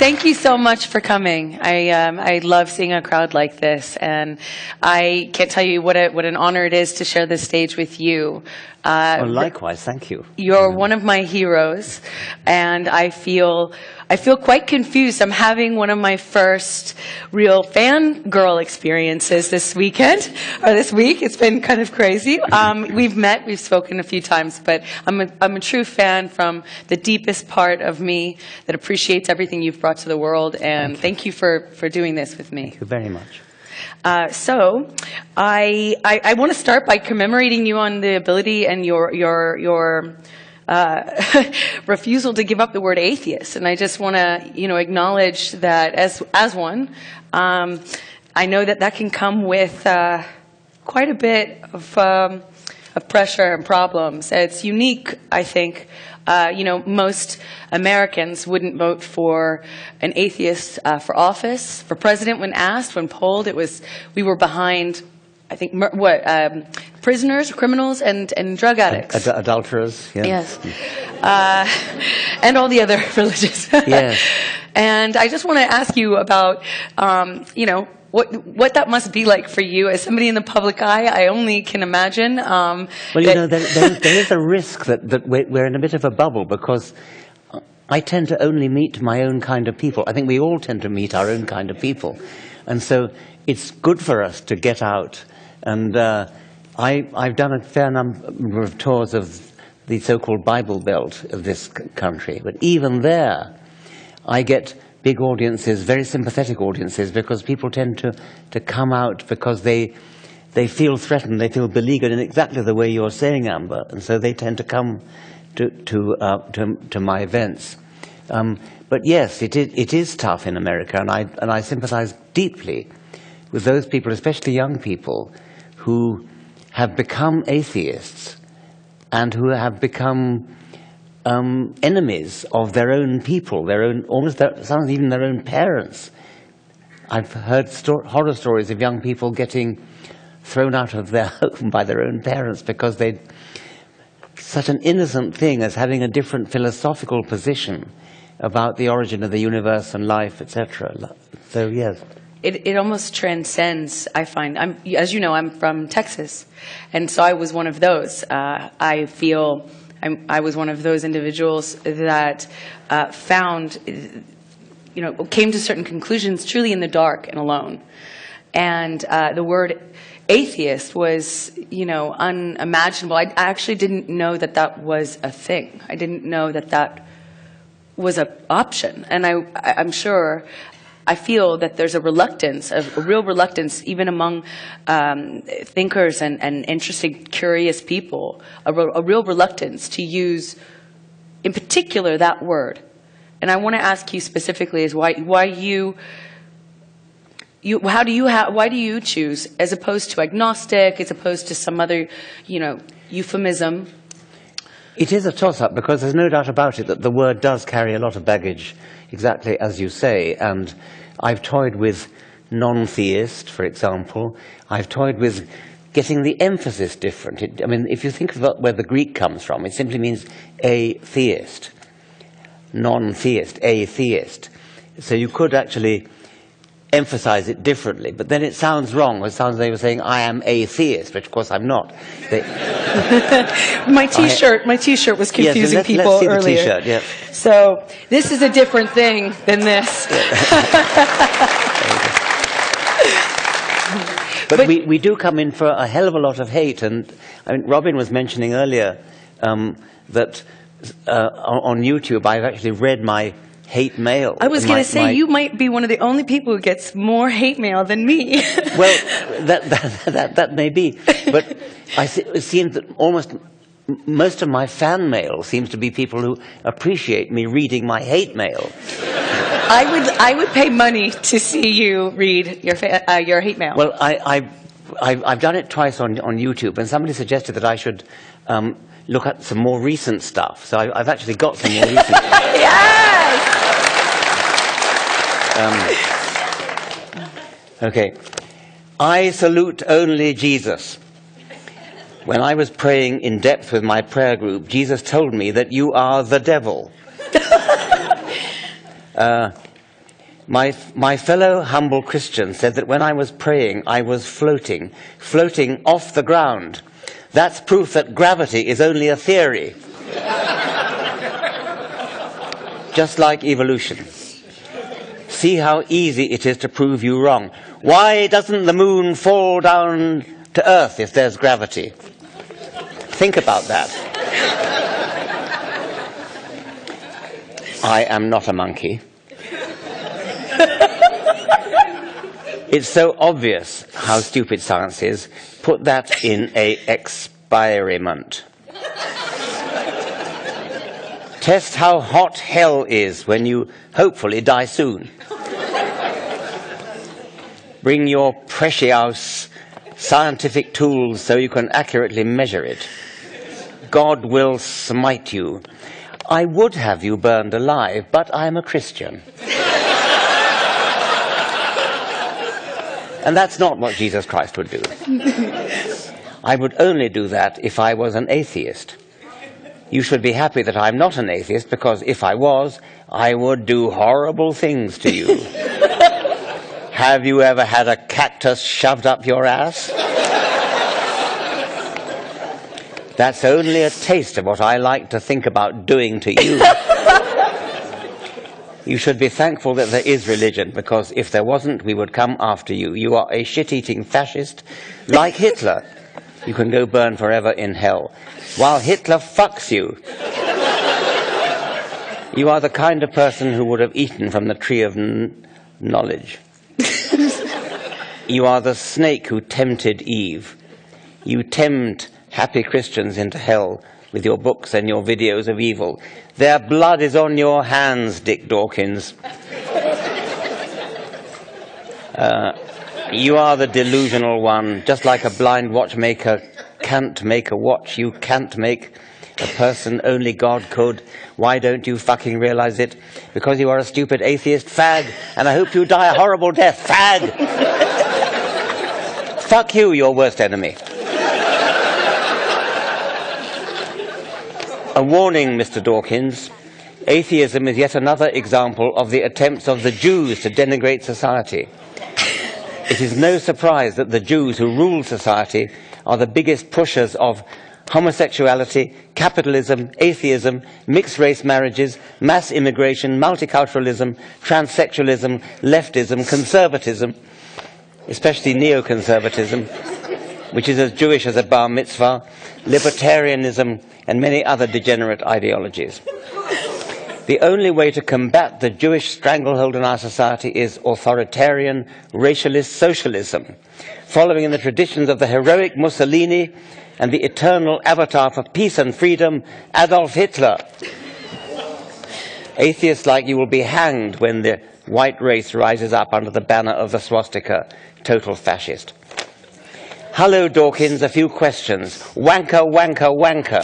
Thank you so much for coming. I love seeing a crowd like this, and I can't tell you what an honor it is to share this stage with you. Well, likewise, thank you. You're one of my heroes, and I feel quite confused. I'm having one of my first real fangirl experiences this weekend, or this week. It's been kind of crazy. We've spoken a few times, but I'm a true fan from the deepest part of me that appreciates everything you've brought to the world, and thank you for doing this with me. Thank you very much. So I want to start by commemorating you on the ability and your refusal to give up the word atheist, and I just want to acknowledge that as one, I know that can come with quite a bit of pressure and problems. It's unique, I think. Most Americans wouldn't vote for an atheist for office. For president, when asked, when polled, we were behind, I think, prisoners, criminals, and drug addicts. Adulterers, yeah. Yes. And all the other religions. Yes. And I just want to ask you about, what that must be like for you as somebody in the public eye. I only can imagine. Well, there is a risk that we're in a bit of a bubble, because I tend to only meet my own kind of people. I think we all tend to meet our own kind of people. And so it's good for us to get out. And I've done a fair number of tours of the so-called Bible Belt of this country. But even there, I get big audiences, very sympathetic audiences, because people tend to come out because they feel threatened, they feel beleaguered in exactly the way you're saying, Amber, and so they tend to come to my events. But yes, it is tough in America, and I sympathize deeply with those people, especially young people, who have become atheists and who have become enemies of their own people, sometimes even their own parents. I've heard horror stories of young people getting thrown out of their home by their own parents because they'd such an innocent thing as having a different philosophical position about the origin of the universe and life, etc. So yes. It almost transcends, I find. As you know, I'm from Texas, and so I was one of those. I feel I was one of those individuals that came to certain conclusions truly in the dark and alone. And the word atheist was, unimaginable. I actually didn't know that was a thing. I didn't know that was an option. And I'm sure, I feel that there's a real reluctance, even among thinkers and interested, curious people, a real reluctance to use, in particular, that word. And I want to ask you specifically is why do you choose, as opposed to agnostic, as opposed to some other, euphemism? It is a toss-up, because there's no doubt about it that the word does carry a lot of baggage, exactly as you say. And I've toyed with non-theist, for example. I've toyed with getting the emphasis different. If you think about where the Greek comes from, it simply means atheist. Non-theist, atheist. So you could actually emphasize it differently, but then it sounds wrong. It sounds like they were saying, I am atheist, which of course I'm not. My T-shirt was confusing people let's see earlier. The T-shirt, yeah. So this is a different thing than this. But we do come in for a hell of a lot of hate, and Robin was mentioning earlier that on YouTube I've actually read my hate mail. I was going to say, you might be one of the only people who gets more hate mail than me. Well, that may be. But it seems that most of my fan mail seems to be people who appreciate me reading my hate mail. I would pay money to see you read your hate mail. Well, I've done it twice on YouTube, and somebody suggested that I should look at some more recent stuff. So I've actually got some more recent. Yes! Okay. I salute only Jesus. When I was praying in depth with my prayer group, Jesus told me that you are the devil. My fellow humble Christian said that when I was praying, I was floating off the ground. That's proof that gravity is only a theory. Just like evolution. See how easy it is to prove you wrong. Why doesn't the moon fall down to Earth if there's gravity? Think about that. I am not a monkey. It's so obvious how stupid science is. Put that in an experiment. Test how hot hell is when you hopefully die soon. Bring your precious scientific tools so you can accurately measure it. God will smite you. I would have you burned alive, but I'm a Christian. And that's not what Jesus Christ would do. I would only do that if I was an atheist. You should be happy that I'm not an atheist, because if I was, I would do horrible things to you. Have you ever had a cactus shoved up your ass? That's only a taste of what I like to think about doing to you. You should be thankful that there is religion, because if there wasn't, we would come after you. You are a shit-eating fascist like Hitler. You can go burn forever in hell, while Hitler fucks you. You are the kind of person who would have eaten from the tree of knowledge. You are the snake who tempted Eve. You tempt happy Christians into hell with your books and your videos of evil. Their blood is on your hands, Dick Dawkins. You are the delusional one. Just like a blind watchmaker can't make a watch, you can't make a person, only God could. Why don't you fucking realize it? Because you are a stupid atheist fag, and I hope you die a horrible death, fag! Fuck you, your worst enemy. A warning, Mr. Dawkins. Atheism is yet another example of the attempts of the Jews to denigrate society. It is no surprise that the Jews who rule society are the biggest pushers of homosexuality, capitalism, atheism, mixed-race marriages, mass immigration, multiculturalism, transsexualism, leftism, conservatism, especially neoconservatism, which is as Jewish as a bar mitzvah, libertarianism, and many other degenerate ideologies. The only way to combat the Jewish stranglehold in our society is authoritarian, racialist socialism, following in the traditions of the heroic Mussolini and the eternal avatar for peace and freedom, Adolf Hitler. Atheists like you will be hanged when the white race rises up under the banner of the swastika, total fascist. Hello, Dawkins, a few questions. Wanker, wanker, wanker.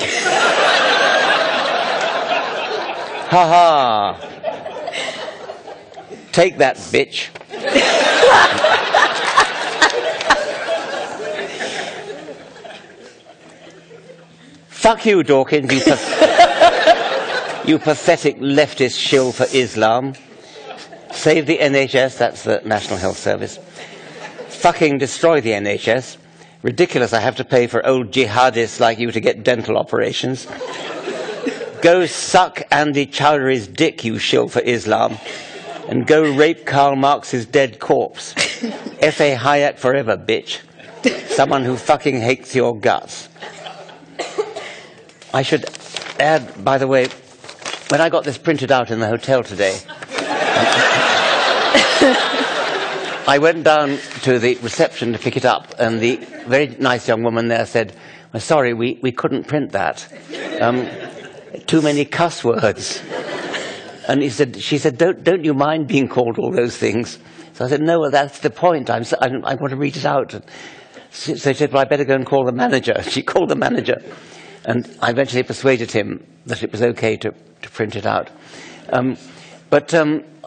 Ha ha. Take that, bitch. Fuck you, Dawkins, you pathetic leftist shill for Islam. Save the NHS, that's the National Health Service. Fucking destroy the NHS. Ridiculous, I have to pay for old jihadists like you to get dental operations. Go suck Andy Chowdhury's dick, you shill for Islam, and go rape Karl Marx's dead corpse. F.A. Hayek forever, bitch. Someone who fucking hates your guts. I should add, by the way, when I got this printed out in the hotel today, I went down to the reception to pick it up, and the very nice young woman there said, "Well, sorry, we couldn't print that. Too many cuss words." And she said, don't you mind being called all those things? So I said, no, well, that's the point. I want to read it out. So she said, well, I better go and call the manager. She called the manager. And I eventually persuaded him that it was okay to print it out. But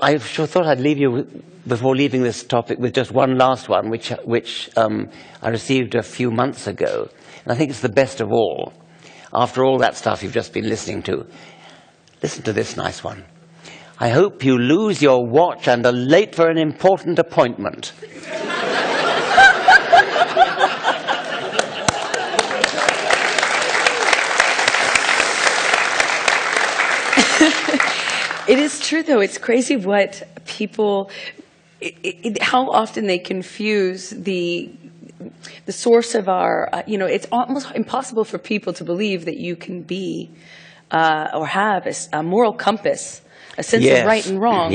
I sure thought I'd leave you, before leaving this topic, with just one last one, which I received a few months ago. And I think it's the best of all. After all that stuff you've just been listening to, listen to this nice one. I hope you lose your watch and are late for an important appointment. It is true, though. It's crazy what people, how often they confuse the source of our, it's almost impossible for people to believe that you can be or have a moral compass, a sense of right and wrong,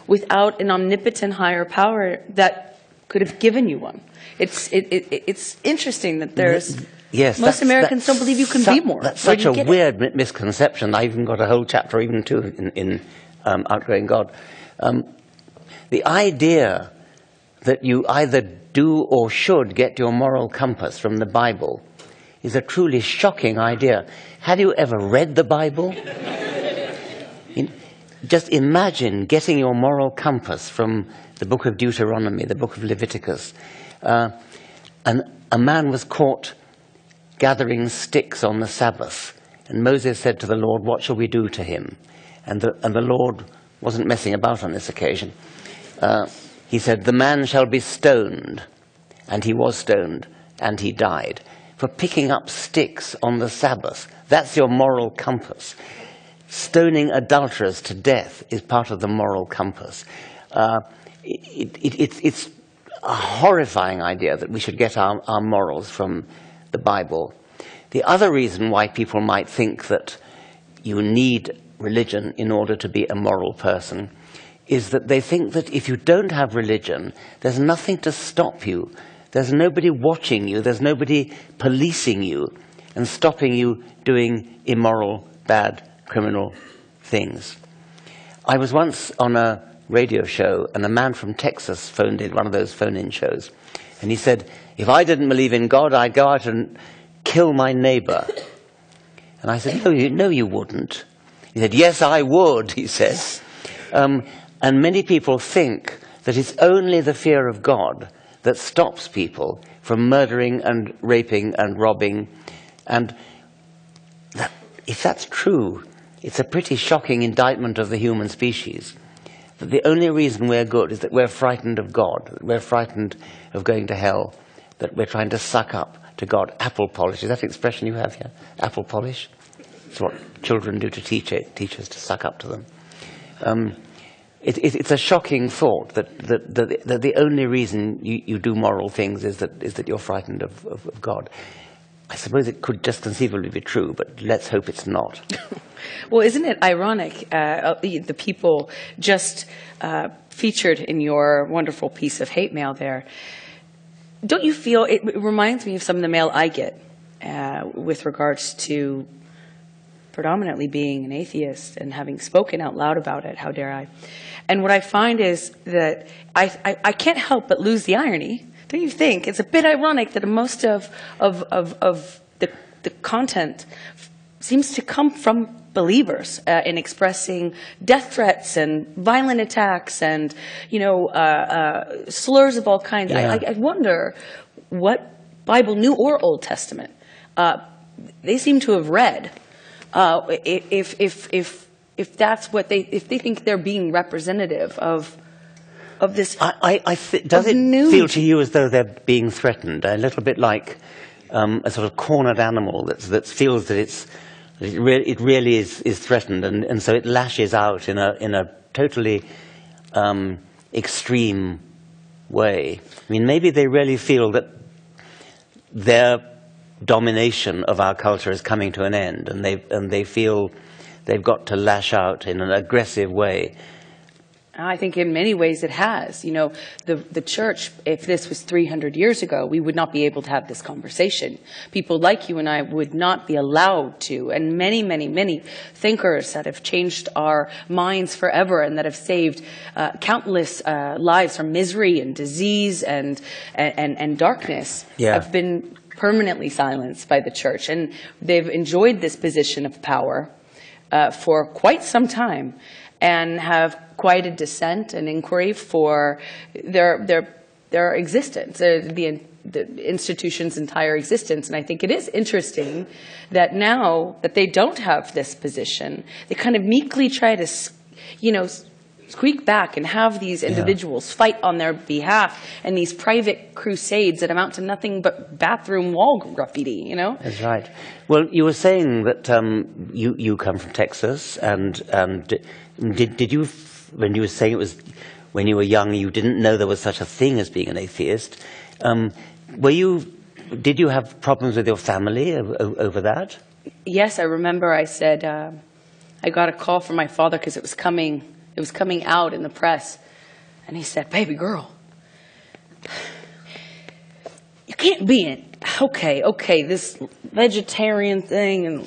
without an omnipotent higher power that could have given you one. It's interesting that there's... Yes, most Americans don't believe you can be more. That's such a weird misconception. I even got a whole chapter even too in Outgrowing God. The idea that you either do or should get your moral compass from the Bible is a truly shocking idea. Have you ever read the Bible? Just imagine getting your moral compass from the book of Deuteronomy, the book of Leviticus. And a man was caught gathering sticks on the Sabbath. And Moses said to the Lord, "What shall we do to him?" And the Lord wasn't messing about on this occasion. He said, "The man shall be stoned." And he was stoned, and he died. For picking up sticks on the Sabbath. That's your moral compass. Stoning adulterers to death is part of the moral compass. It's a horrifying idea that we should get our morals from the Bible. The other reason why people might think that you need religion in order to be a moral person is that they think that if you don't have religion, there's nothing to stop you. There's nobody watching you. There's nobody policing you and stopping you doing immoral, bad, criminal things. I was once on a radio show, and a man from Texas phoned in, one of those phone-in shows, and he said, "If I didn't believe in God, I'd go out and kill my neighbor." And I said, no, you wouldn't. He said, "Yes, I would," he said. And many people think that it's only the fear of God that stops people from murdering and raping and robbing. And if that's true, it's a pretty shocking indictment of the human species. That the only reason we're good is that we're frightened of God, that we're frightened of going to hell, that we're trying to suck up to God. Apple polish, is that an expression you have here? Apple polish? It's what children do to teachers to suck up to them. It's a shocking thought that the only reason you do moral things is that you're frightened of God. I suppose it could just conceivably be true, but let's hope it's not. Well, isn't it ironic, the people just featured in your wonderful piece of hate mail there, don't you feel, it reminds me of some of the mail I get with regards to predominantly being an atheist and having spoken out loud about it, how dare I. And what I find is that I can't help but lose the irony. Don't you think? It's a bit ironic that most of the content seems to come from believers in expressing death threats and violent attacks and, slurs of all kinds. Yeah. I wonder what Bible, New or Old Testament, they seem to have read. If that's what if they think they're being representative of this. Does it feel to you as though they're being threatened? A little bit like a sort of cornered animal that feels that it really is threatened, and so it lashes out in a totally extreme way. I mean, maybe they really feel that their domination of our culture is coming to an end, and they feel they've got to lash out in an aggressive way. I think in many ways it has. The church, if this was 300 years ago, we would not be able to have this conversation. People like you and I would not be allowed to. And many, many, many thinkers that have changed our minds forever and that have saved countless lives from misery and disease and darkness have been permanently silenced by the church. And they've enjoyed this position of power for quite some time, and have quieted dissent and inquiry for their existence, the institution's entire existence. And I think it is interesting that now that they don't have this position, they kind of meekly try to squeak back and have these individuals fight on their behalf, and these private crusades that amount to nothing but bathroom wall graffiti, That's right. Well, you were saying that you come from Texas, and did you, when you were saying it was when you were young, you didn't know there was such a thing as being an atheist, did you have problems with your family over that? Yes, I remember I said, I got a call from my father because it was coming out in the press. And he said, "Baby girl, you can't be in, okay, this vegetarian thing and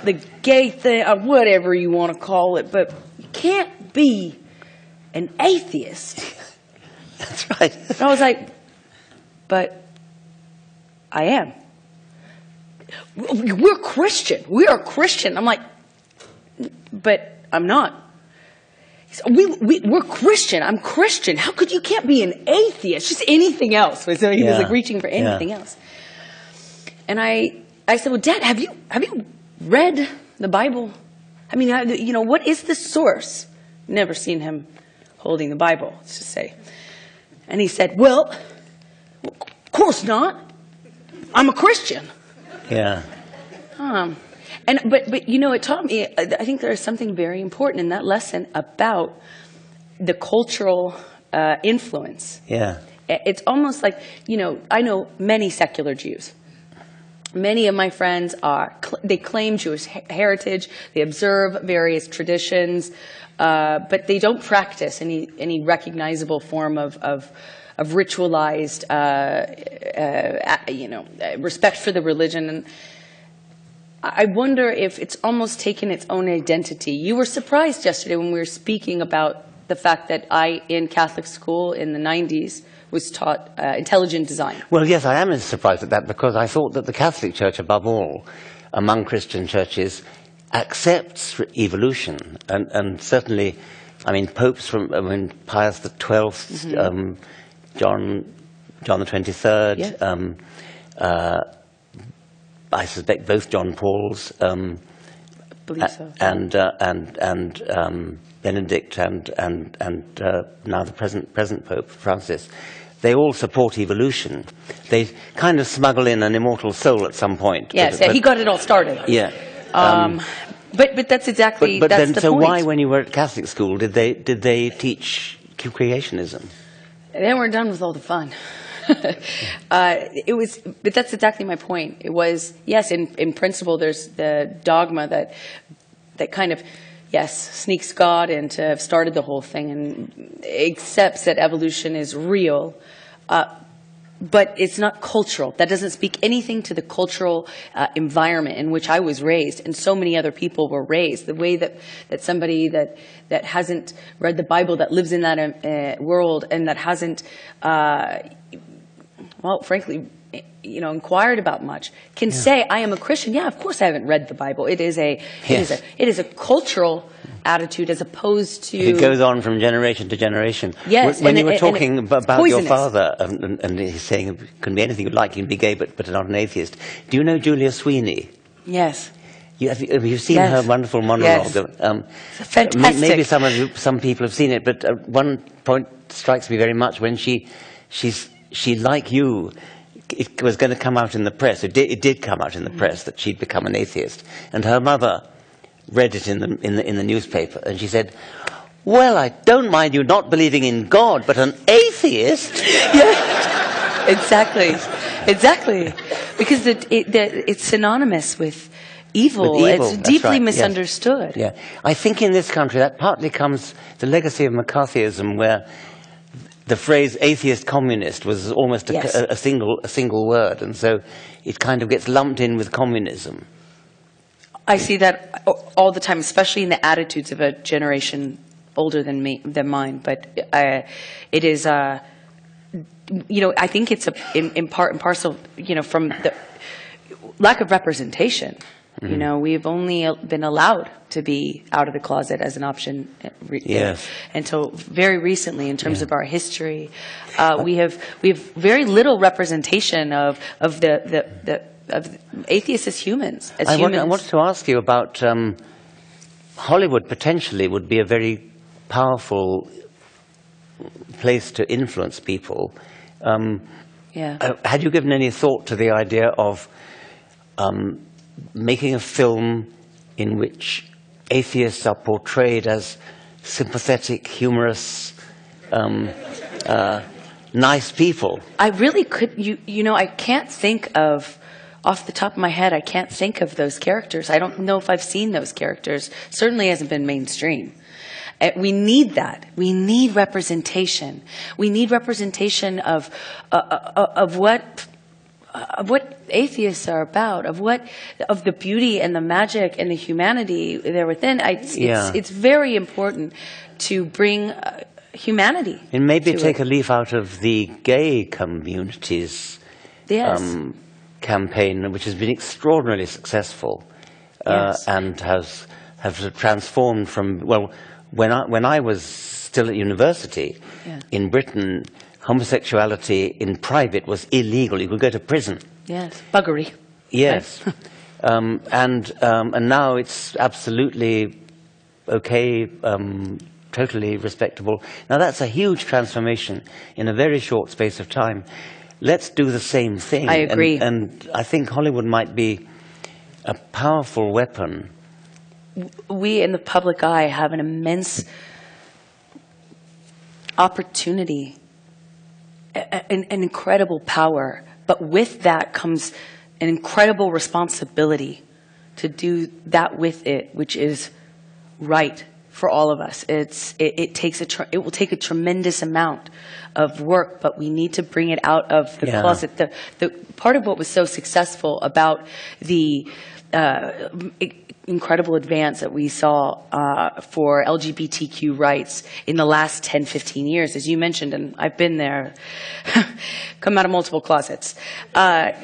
the gay thing, whatever you want to call it, but you can't be an atheist." That's right. And I was like, "But I am. We're Christian. We are Christian." I'm like, "But I'm not." He said, we're Christian. I'm Christian. How could you can't be an atheist? Just anything else. So he was like reaching for anything else. And I said, "Well, Dad, have you read the Bible? I mean, what is the source?" Never seen him holding the Bible, let's just say. And he said, "Well, of course not. I'm a Christian." Yeah. But it taught me, I think there is something very important in that lesson about the cultural influence. Yeah. It's almost like, I know many secular Jews. Many of my friends they claim Jewish heritage, they observe various traditions, but they don't practice any recognizable form of ritualized, respect for the religion. And I wonder if it's almost taken its own identity. You were surprised yesterday when we were speaking about the fact that in Catholic school in the 90s, was taught intelligent design. Well, yes, I am surprised at that, because I thought that the Catholic Church, above all, among Christian churches, accepts evolution. And certainly, I mean, popes from Pius XII, John the 23rd, I suspect both John Pauls, Believe so. and Benedict and now the present Pope Francis, they all support evolution. They kind of smuggle in an immortal soul at some point. Yes, he got it all started. Yeah. But that's exactly but that's then, the so point. why, when you were at Catholic school, did they teach creationism? They weren't done with all the fun. But that's exactly my point. It was, yes, in principle, there's the dogma that kind of, sneaks God in to have started the whole thing and accepts that evolution is real, but it's not cultural. That doesn't speak anything to the cultural environment in which I was raised, and so many other people were raised. The way that somebody that hasn't read the Bible, that lives in that world, and that hasn't, frankly, inquired about much, can say, "I am a Christian." Yeah, of course I haven't read the Bible. It is a cultural attitude, as opposed to, it goes on from generation to generation. Yes. When you were talking about your poisonous. father, and he's saying it can be anything you like, you can be gay, but not an atheist. Do you know Julia Sweeney? Yes. Have you seen her wonderful monologue? Yes. Fantastic. Maybe some people have seen it, but one point strikes me very much when she like you. It was going to come out in the press. It did come out in the press that she'd become an atheist, and her mother read it in the newspaper, and she said, "Well, I don't mind you not believing in God, but an atheist." Yeah, exactly, because it's synonymous with evil. It's deeply right, misunderstood. Yes. Yeah, I think in this country that partly comes the legacy of McCarthyism, where the phrase atheist communist was almost a single word, and so it kind of gets lumped in with communism. I see that all the time, especially in the attitudes of a generation older than mine. But it is, I think it's in part and parcel, from the lack of representation. Mm-hmm. We've only been allowed to be out of the closet as an option until very recently. In terms of our history, we have very little representation of atheists as humans. I wanted to ask you about Hollywood potentially would be a very powerful place to influence people. Had you given any thought to the idea of making a film in which atheists are portrayed as sympathetic, humorous, nice people? I really could, you know, I can't think of, off the top of my head, I can't think of those characters. I don't know if I've seen those characters. Certainly hasn't been mainstream. We need that. We need representation. We need representation of what atheists are about, of the beauty and the magic and the humanity there within. It's very important to bring humanity. And maybe take a leaf out of the gay community's campaign, which has been extraordinarily successful, and has transformed from, well, when I was still at university in Britain, homosexuality in private was illegal. You could go to prison. Yes, buggery. Yes. And now it's absolutely okay, totally respectable. Now that's a huge transformation in a very short space of time. Let's do the same thing. I agree. And I think Hollywood might be a powerful weapon. We in the public eye have an immense opportunity, an incredible power, but with that comes an incredible responsibility to do that with it, which is right for all of us. It will take a tremendous amount of work, but we need to bring it out of the closet. The part of what was so successful about the incredible advance that we saw for LGBTQ rights in the last 10, 15 years, as you mentioned, and I've been there, come out of multiple closets. That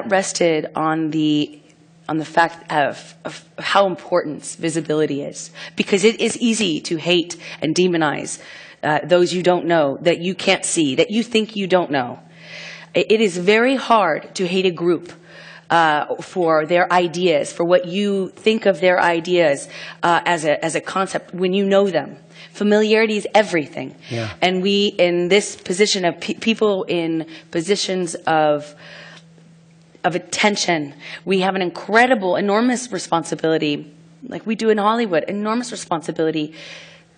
rested on the fact of how important visibility is, because it is easy to hate and demonize those you don't know, that you can't see, that you think you don't know. It is very hard to hate a group for their ideas, for what you think of their ideas as a concept when you know them. Familiarity is everything. Yeah. And we, in this position of people in positions of attention, we have an enormous responsibility, like we do in Hollywood, enormous responsibility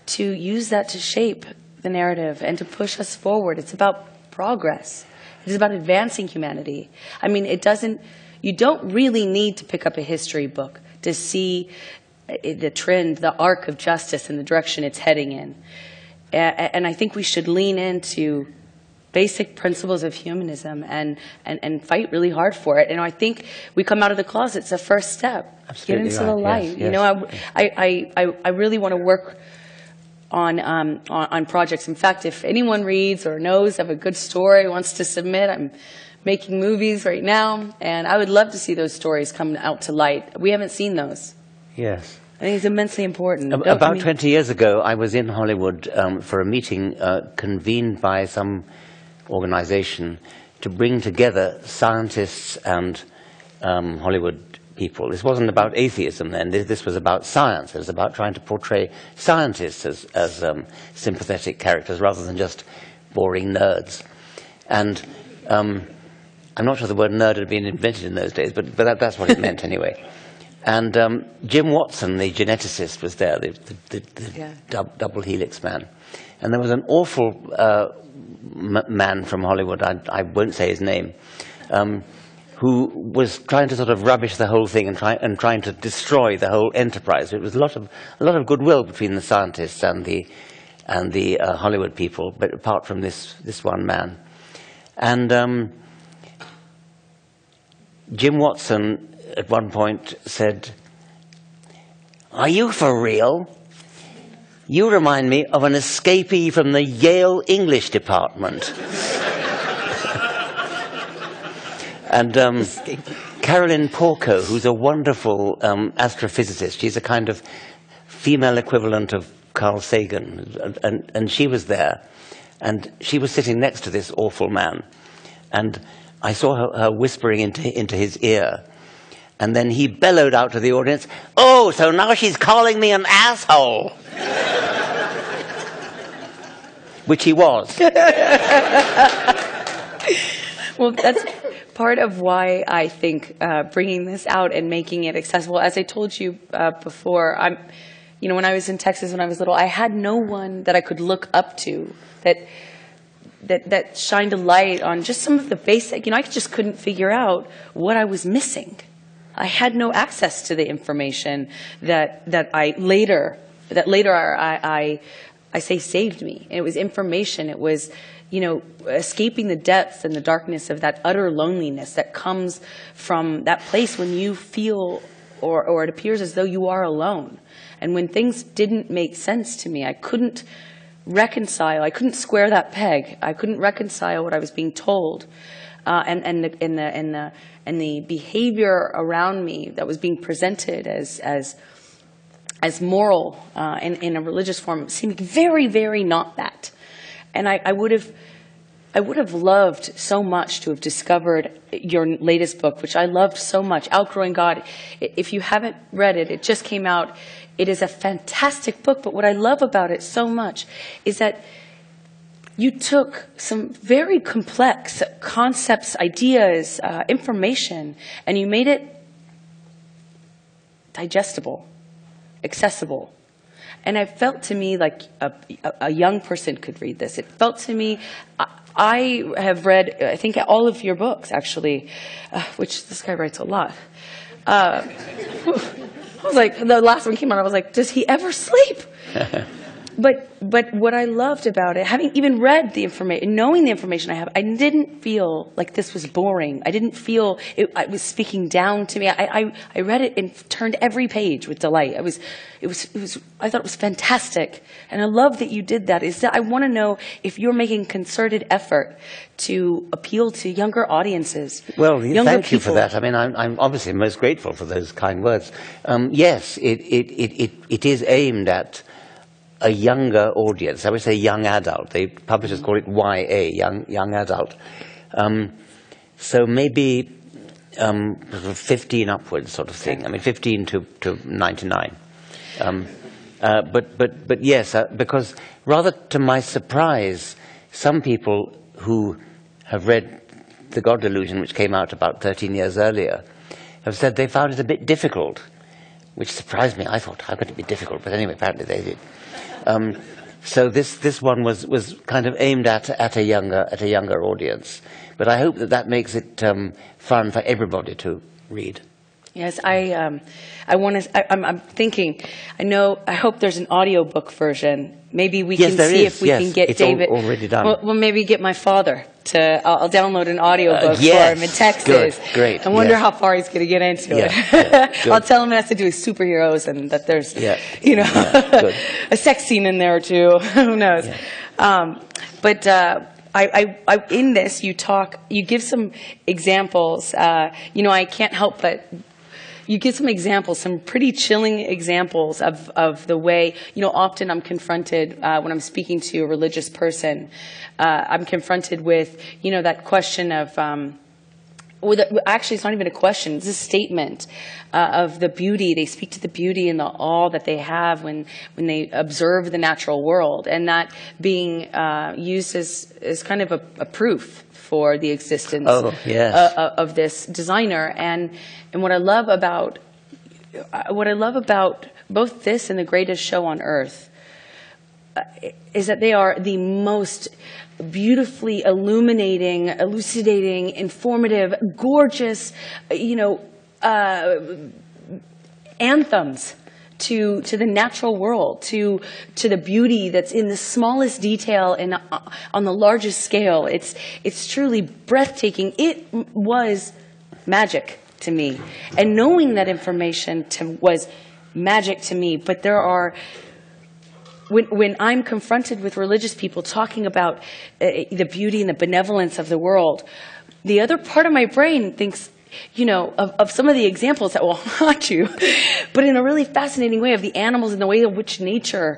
to use that to shape the narrative and to push us forward. It's about progress. It is about advancing humanity. I mean, you don't really need to pick up a history book to see the trend, the arc of justice and the direction it's heading in. And I think we should lean into basic principles of humanism and fight really hard for it. And I think we come out of the closet. It's the first step. Absolutely. Get into the light. Yes, you know, I really want to work on projects. In fact, if anyone reads or knows of a good story, wants to submit, I'm making movies right now, and I would love to see those stories come out to light. We haven't seen those. Yes. I think it's immensely important. About 20 years ago, I was in Hollywood for a meeting convened by some organization to bring together scientists and Hollywood people. This wasn't about atheism then. This was about science. It was about trying to portray scientists as sympathetic characters rather than just boring nerds. And I'm not sure the word nerd had been invented in those days, but that's what it meant anyway. And Jim Watson, the geneticist, was there, the double helix man. And there was an awful man from Hollywood, I won't say his name, who was trying to sort of rubbish the whole thing and trying to destroy the whole enterprise. It was a lot of goodwill between the scientists and the Hollywood people, but apart from this one man. And Jim Watson at one point said, "Are you for real? You remind me of an escapee from the Yale English department." And Carolyn Porco, who's a wonderful astrophysicist, she's a kind of female equivalent of Carl Sagan, and she was there. And she was sitting next to this awful man. And I saw her whispering into his ear. And then he bellowed out to the audience, "Oh, so now she's calling me an asshole." Which he was. Well, that's part of why I think bringing this out and making it accessible. As I told you before, when I was in Texas when I was little, I had no one that I could look up to that shined a light on just some of the basic. I just couldn't figure out what I was missing. I had no access to the information that later I say saved me. It was information. It was, escaping the depths and the darkness of that utter loneliness that comes from that place when you feel or it appears as though you are alone. And when things didn't make sense to me, I couldn't reconcile. I couldn't square that peg. I couldn't reconcile what I was being told, and the behavior around me that was being presented as moral in a religious form seemed very, very not that. And I would have loved so much to have discovered your latest book, which I loved so much, Outgrowing God. If you haven't read it, it just came out. It is a fantastic book, but what I love about it so much is that you took some very complex concepts, ideas, information, and you made it digestible, accessible. And it felt to me like a young person could read this. It felt to me, I have read, I think, all of your books, actually, which this guy writes a lot. I was like, the last one came out, I was like, does he ever sleep? But what I loved about it, having even read the information, knowing the information I have, I didn't feel like this was boring. I didn't feel it was speaking down to me. I read it and turned every page with delight. I thought it was fantastic. And I love that you did that. I want to know if you're making concerted effort to appeal to younger audiences. Well, thank you for that. I mean, I'm obviously most grateful for those kind words. Yes, it is aimed at a younger audience. I would say young adult. The publishers call it YA, young adult. So maybe 15 upwards sort of thing. I mean, 15 to 99. But yes, because rather to my surprise, some people who have read The God Delusion, which came out about 13 years earlier, have said they found it a bit difficult, which surprised me. I thought, how could it be difficult? But anyway, apparently they did. So this one was kind of aimed at a younger audience, but I hope that makes it fun for everybody to read. Yes, I'm thinking. I hope there's an audiobook version. Maybe we can see if we can get it's David. Already done. Well, maybe get my father to. I'll download an audiobook for him in Texas. Good, great. I wonder how far he's going to get into it. I'll tell him it has to do with superheroes and that there's, a sex scene in there too. Who knows? Yeah. But I in this you give some examples. I can't help but. You give some examples, some pretty chilling examples of the way, often I'm confronted when I'm speaking to a religious person. I'm confronted with, that question of, actually it's not even a question, it's a statement of the beauty. They speak to the beauty and the awe that they have when they observe the natural world, and that being used as kind of a proof for the existence of this designer. And what I love about both this and The Greatest Show on Earth is that they are the most beautifully illuminating, elucidating, informative, gorgeous, anthems to the natural world, to the beauty that's in the smallest detail and on the largest scale. It's truly breathtaking. It was magic to me, and knowing that information was magic to me. But there are, when I'm confronted with religious people talking about the beauty and the benevolence of the world, the other part of my brain thinks, of some of the examples that will haunt you, but in a really fascinating way, of the animals and the way in which nature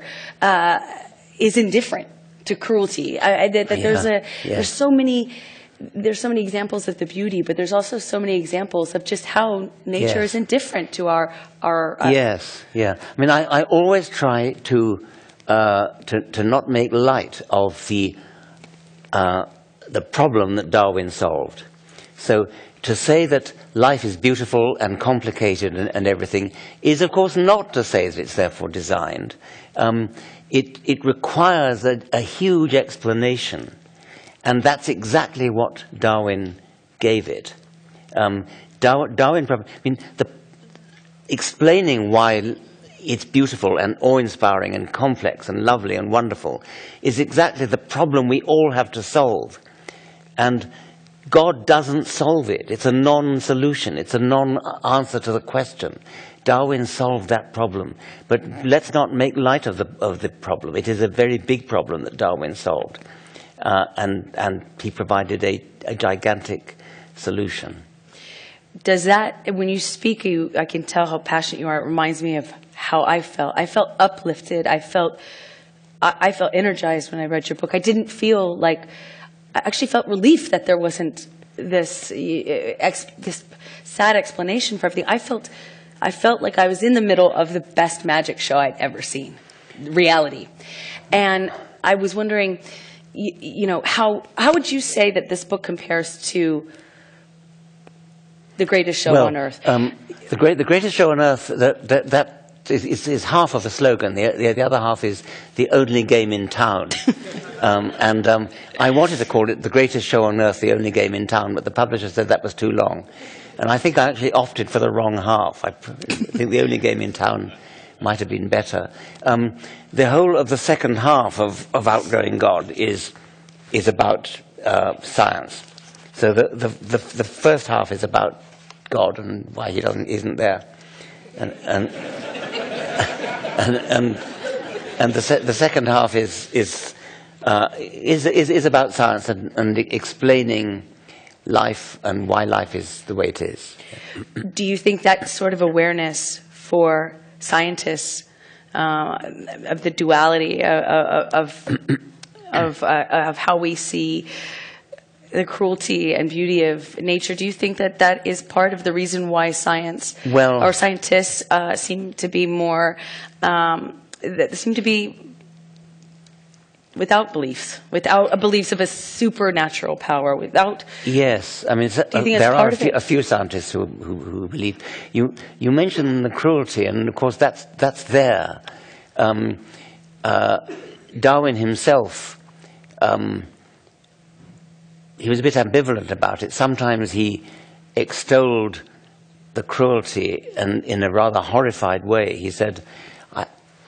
is indifferent to cruelty. There's so many there's so many examples of the beauty, but there's also so many examples of just how nature is indifferent to our yes, yeah. I mean, I always try to not make light of the problem that Darwin solved. So to say that life is beautiful and complicated and everything is, of course, not to say that it's therefore designed. It requires a huge explanation, and that's exactly what Darwin gave it. Darwin, I mean, explaining why it's beautiful and awe-inspiring and complex and lovely and wonderful is exactly the problem we all have to solve. And God doesn't solve it. It's a non-solution. It's a non-answer to the question. Darwin solved that problem. But let's not make light of the problem. It is a very big problem that Darwin solved. And he provided a gigantic solution. Does that, when you speak, I can tell how passionate you are. It reminds me of how I felt. I felt uplifted. I felt energized when I read your book. I didn't feel like, I actually felt relief that there wasn't this sad explanation for everything. I felt like I was in the middle of the best magic show I'd ever seen, reality. And I was wondering, how would you say that this book compares to The Greatest Show on Earth? The Greatest Show on Earth, that is half of the slogan. The other half is the only game in town. I wanted to call it The Greatest Show on Earth, the only game in town, but the publisher said that was too long. And I think I actually opted for the wrong half. I think the only game in town might have been better. The whole of the second half of Outgrowing God is about science. So the first half is about God and why he isn't there. And the second half is about science and explaining life and why life is the way it is. Do you think that sort of awareness for scientists of the duality of how we see the cruelty and beauty of nature, do you think that is part of the reason why scientists seem to be more without beliefs, without beliefs of a supernatural power, without... Yes, I mean, there are a few scientists who believe. You mentioned the cruelty, and of course that's there. Darwin himself, he was a bit ambivalent about it. Sometimes he extolled the cruelty, and in a rather horrified way, he said,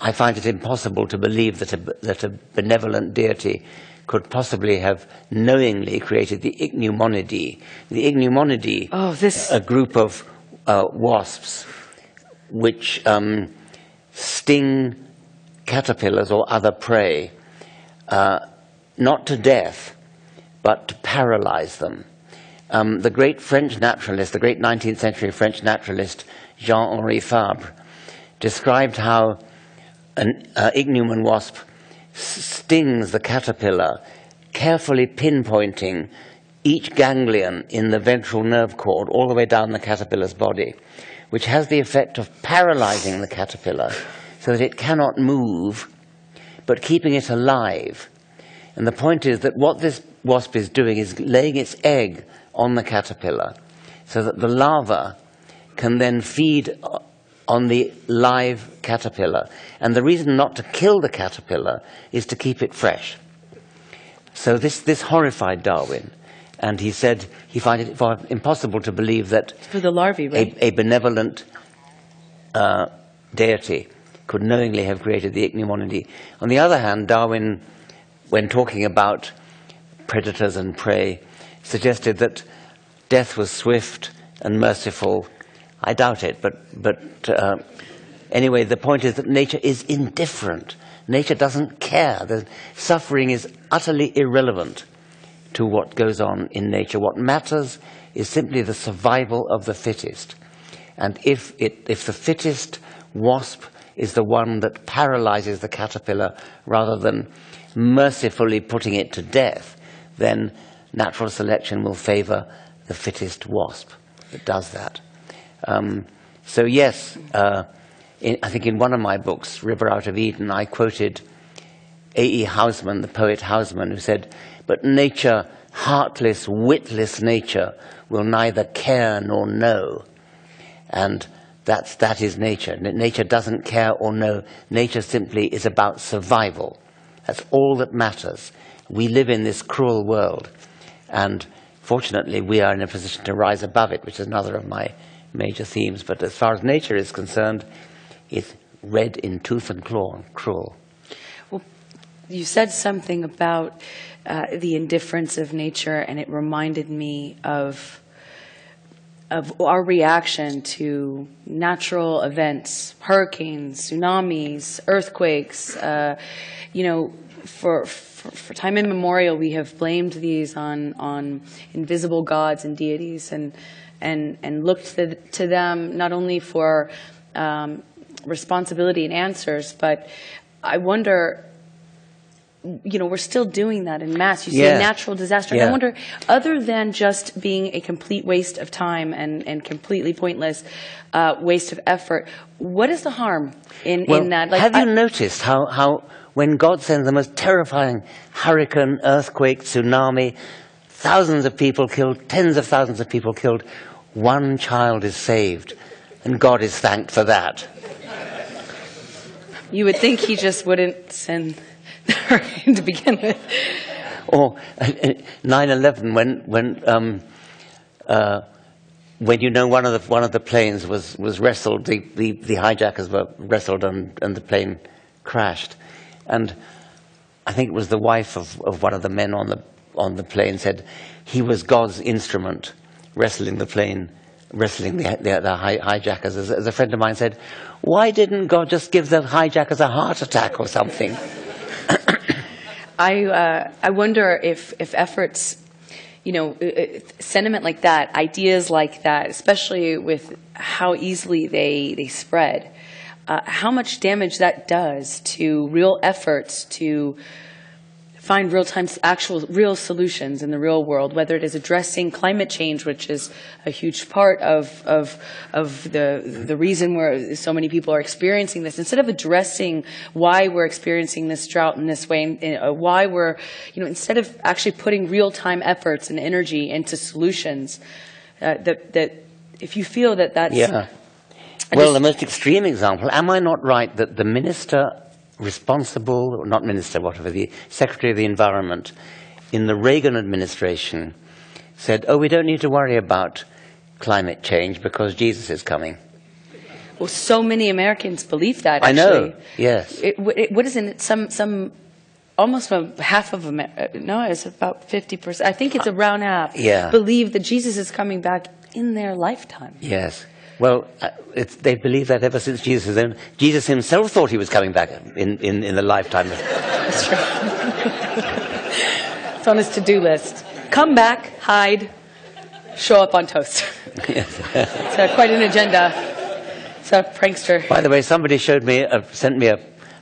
I find it impossible to believe that a benevolent deity could possibly have knowingly created the Ichneumonidae. The Ichneumonidae, a group of wasps which sting caterpillars or other prey, not to death, but to paralyze them. The great French naturalist, the great 19th century French naturalist, Jean-Henri Fabre, described how an ichneumon wasp stings the caterpillar, carefully pinpointing each ganglion in the ventral nerve cord all the way down the caterpillar's body, which has the effect of paralyzing the caterpillar so that it cannot move, but keeping it alive. And the point is that what this wasp is doing is laying its egg on the caterpillar so that the larva can then feed on the live caterpillar. And the reason not to kill the caterpillar is to keep it fresh. So this horrified Darwin, and he said he found it impossible to believe that for the larvae, right? a benevolent deity could knowingly have created the Ichneumonidae. On the other hand, Darwin, when talking about predators and prey, suggested that death was swift and merciful. I doubt it, but anyway, the point is that nature is indifferent. Nature doesn't care. The suffering is utterly irrelevant to what goes on in nature. What matters is simply the survival of the fittest. And if the fittest wasp is the one that paralyzes the caterpillar rather than mercifully putting it to death, then natural selection will favor the fittest wasp that does that. So yes, I think in one of my books, River Out of Eden, I quoted A.E. Housman, the poet Housman, who said, "But nature, heartless, witless nature, will neither care nor know." And that is nature. Nature doesn't care or know. Nature simply is about survival. That's all that matters. We live in this cruel world, and fortunately we are in a position to rise above it, which is another of my major themes. But as far as nature is concerned, it's red in tooth and claw and cruel. Well, you said something about the indifference of nature, and it reminded me of our reaction to natural events, hurricanes, tsunamis, earthquakes. For time immemorial, we have blamed these on invisible gods and deities, and looked to them not only for responsibility and answers, but I wonder, we're still doing that in mass. You see a natural disaster. Yeah. And I wonder, other than just being a complete waste of time and completely pointless waste of effort, what is the harm in that? Have you noticed how when God sends the most terrifying hurricane, earthquake, tsunami, thousands of people killed, tens of thousands of people killed, one child is saved, and God is thanked for that? You would think he just wouldn't send the hurricane to begin with. Or 9/11, when one of the planes was wrestled, the hijackers were wrestled and the plane crashed, and I think it was the wife of one of the men on the plane said he was God's instrument, wrestling the plane, wrestling the hijackers. As a friend of mine said, why didn't God just give the hijackers a heart attack or something? I wonder if efforts, sentiment like that, ideas like that, especially with how easily they spread, how much damage that does to real efforts to find real solutions in the real world, whether it is addressing climate change, which is a huge part of the reason where so many people are experiencing this. Instead of addressing why we're experiencing this drought in this way, why we're, instead of actually putting real-time efforts and energy into solutions, that if you feel that that's... Yeah. Well, the most extreme example, am I not right that the minister responsible, or not minister, whatever, the Secretary of the Environment in the Reagan administration said, we don't need to worry about climate change because Jesus is coming? Well, so many Americans believe that, actually. I know, yes. What is it? Some almost half of America, no, it's about 50%. I think it's around half believe that Jesus is coming back in their lifetime. Yes. Well, they believe that ever since Jesus. Jesus himself thought he was coming back in the lifetime. That's true. It's on his to-do list. Come back, hide, show up on toast. Yes. It's quite an agenda. It's a prankster. By the way, somebody sent me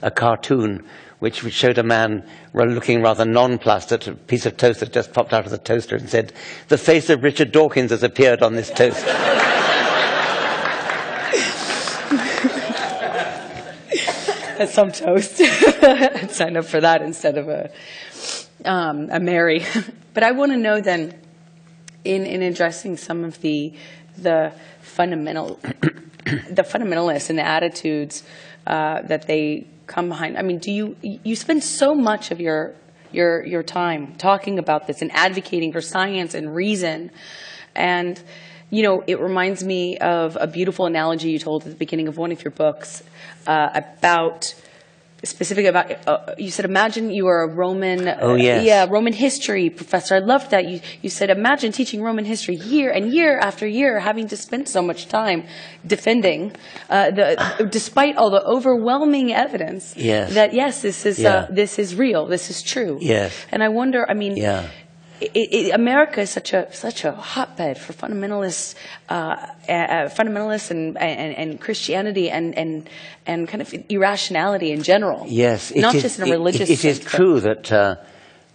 a cartoon which showed a man looking rather nonplussed at a piece of toast that just popped out of the toaster and said, "The face of Richard Dawkins has appeared on this toast." That's some toast. I'd sign up for that instead of a Mary. But I want to know then, in addressing some of the fundamentalists and the attitudes that they come behind. I mean, you spend so much of your time talking about this and advocating for science and reason, and it reminds me of a beautiful analogy you told at the beginning of one of your books about you said, imagine you were a Roman Roman history professor. I loved that. You said, imagine teaching Roman history year after year, having to spend so much time defending despite all the overwhelming evidence that this is real, this is true. Yes. And I wonder, America is such a hotbed for fundamentalists and Christianity and kind of irrationality in general. Yes, not just in a religious sense. It is true that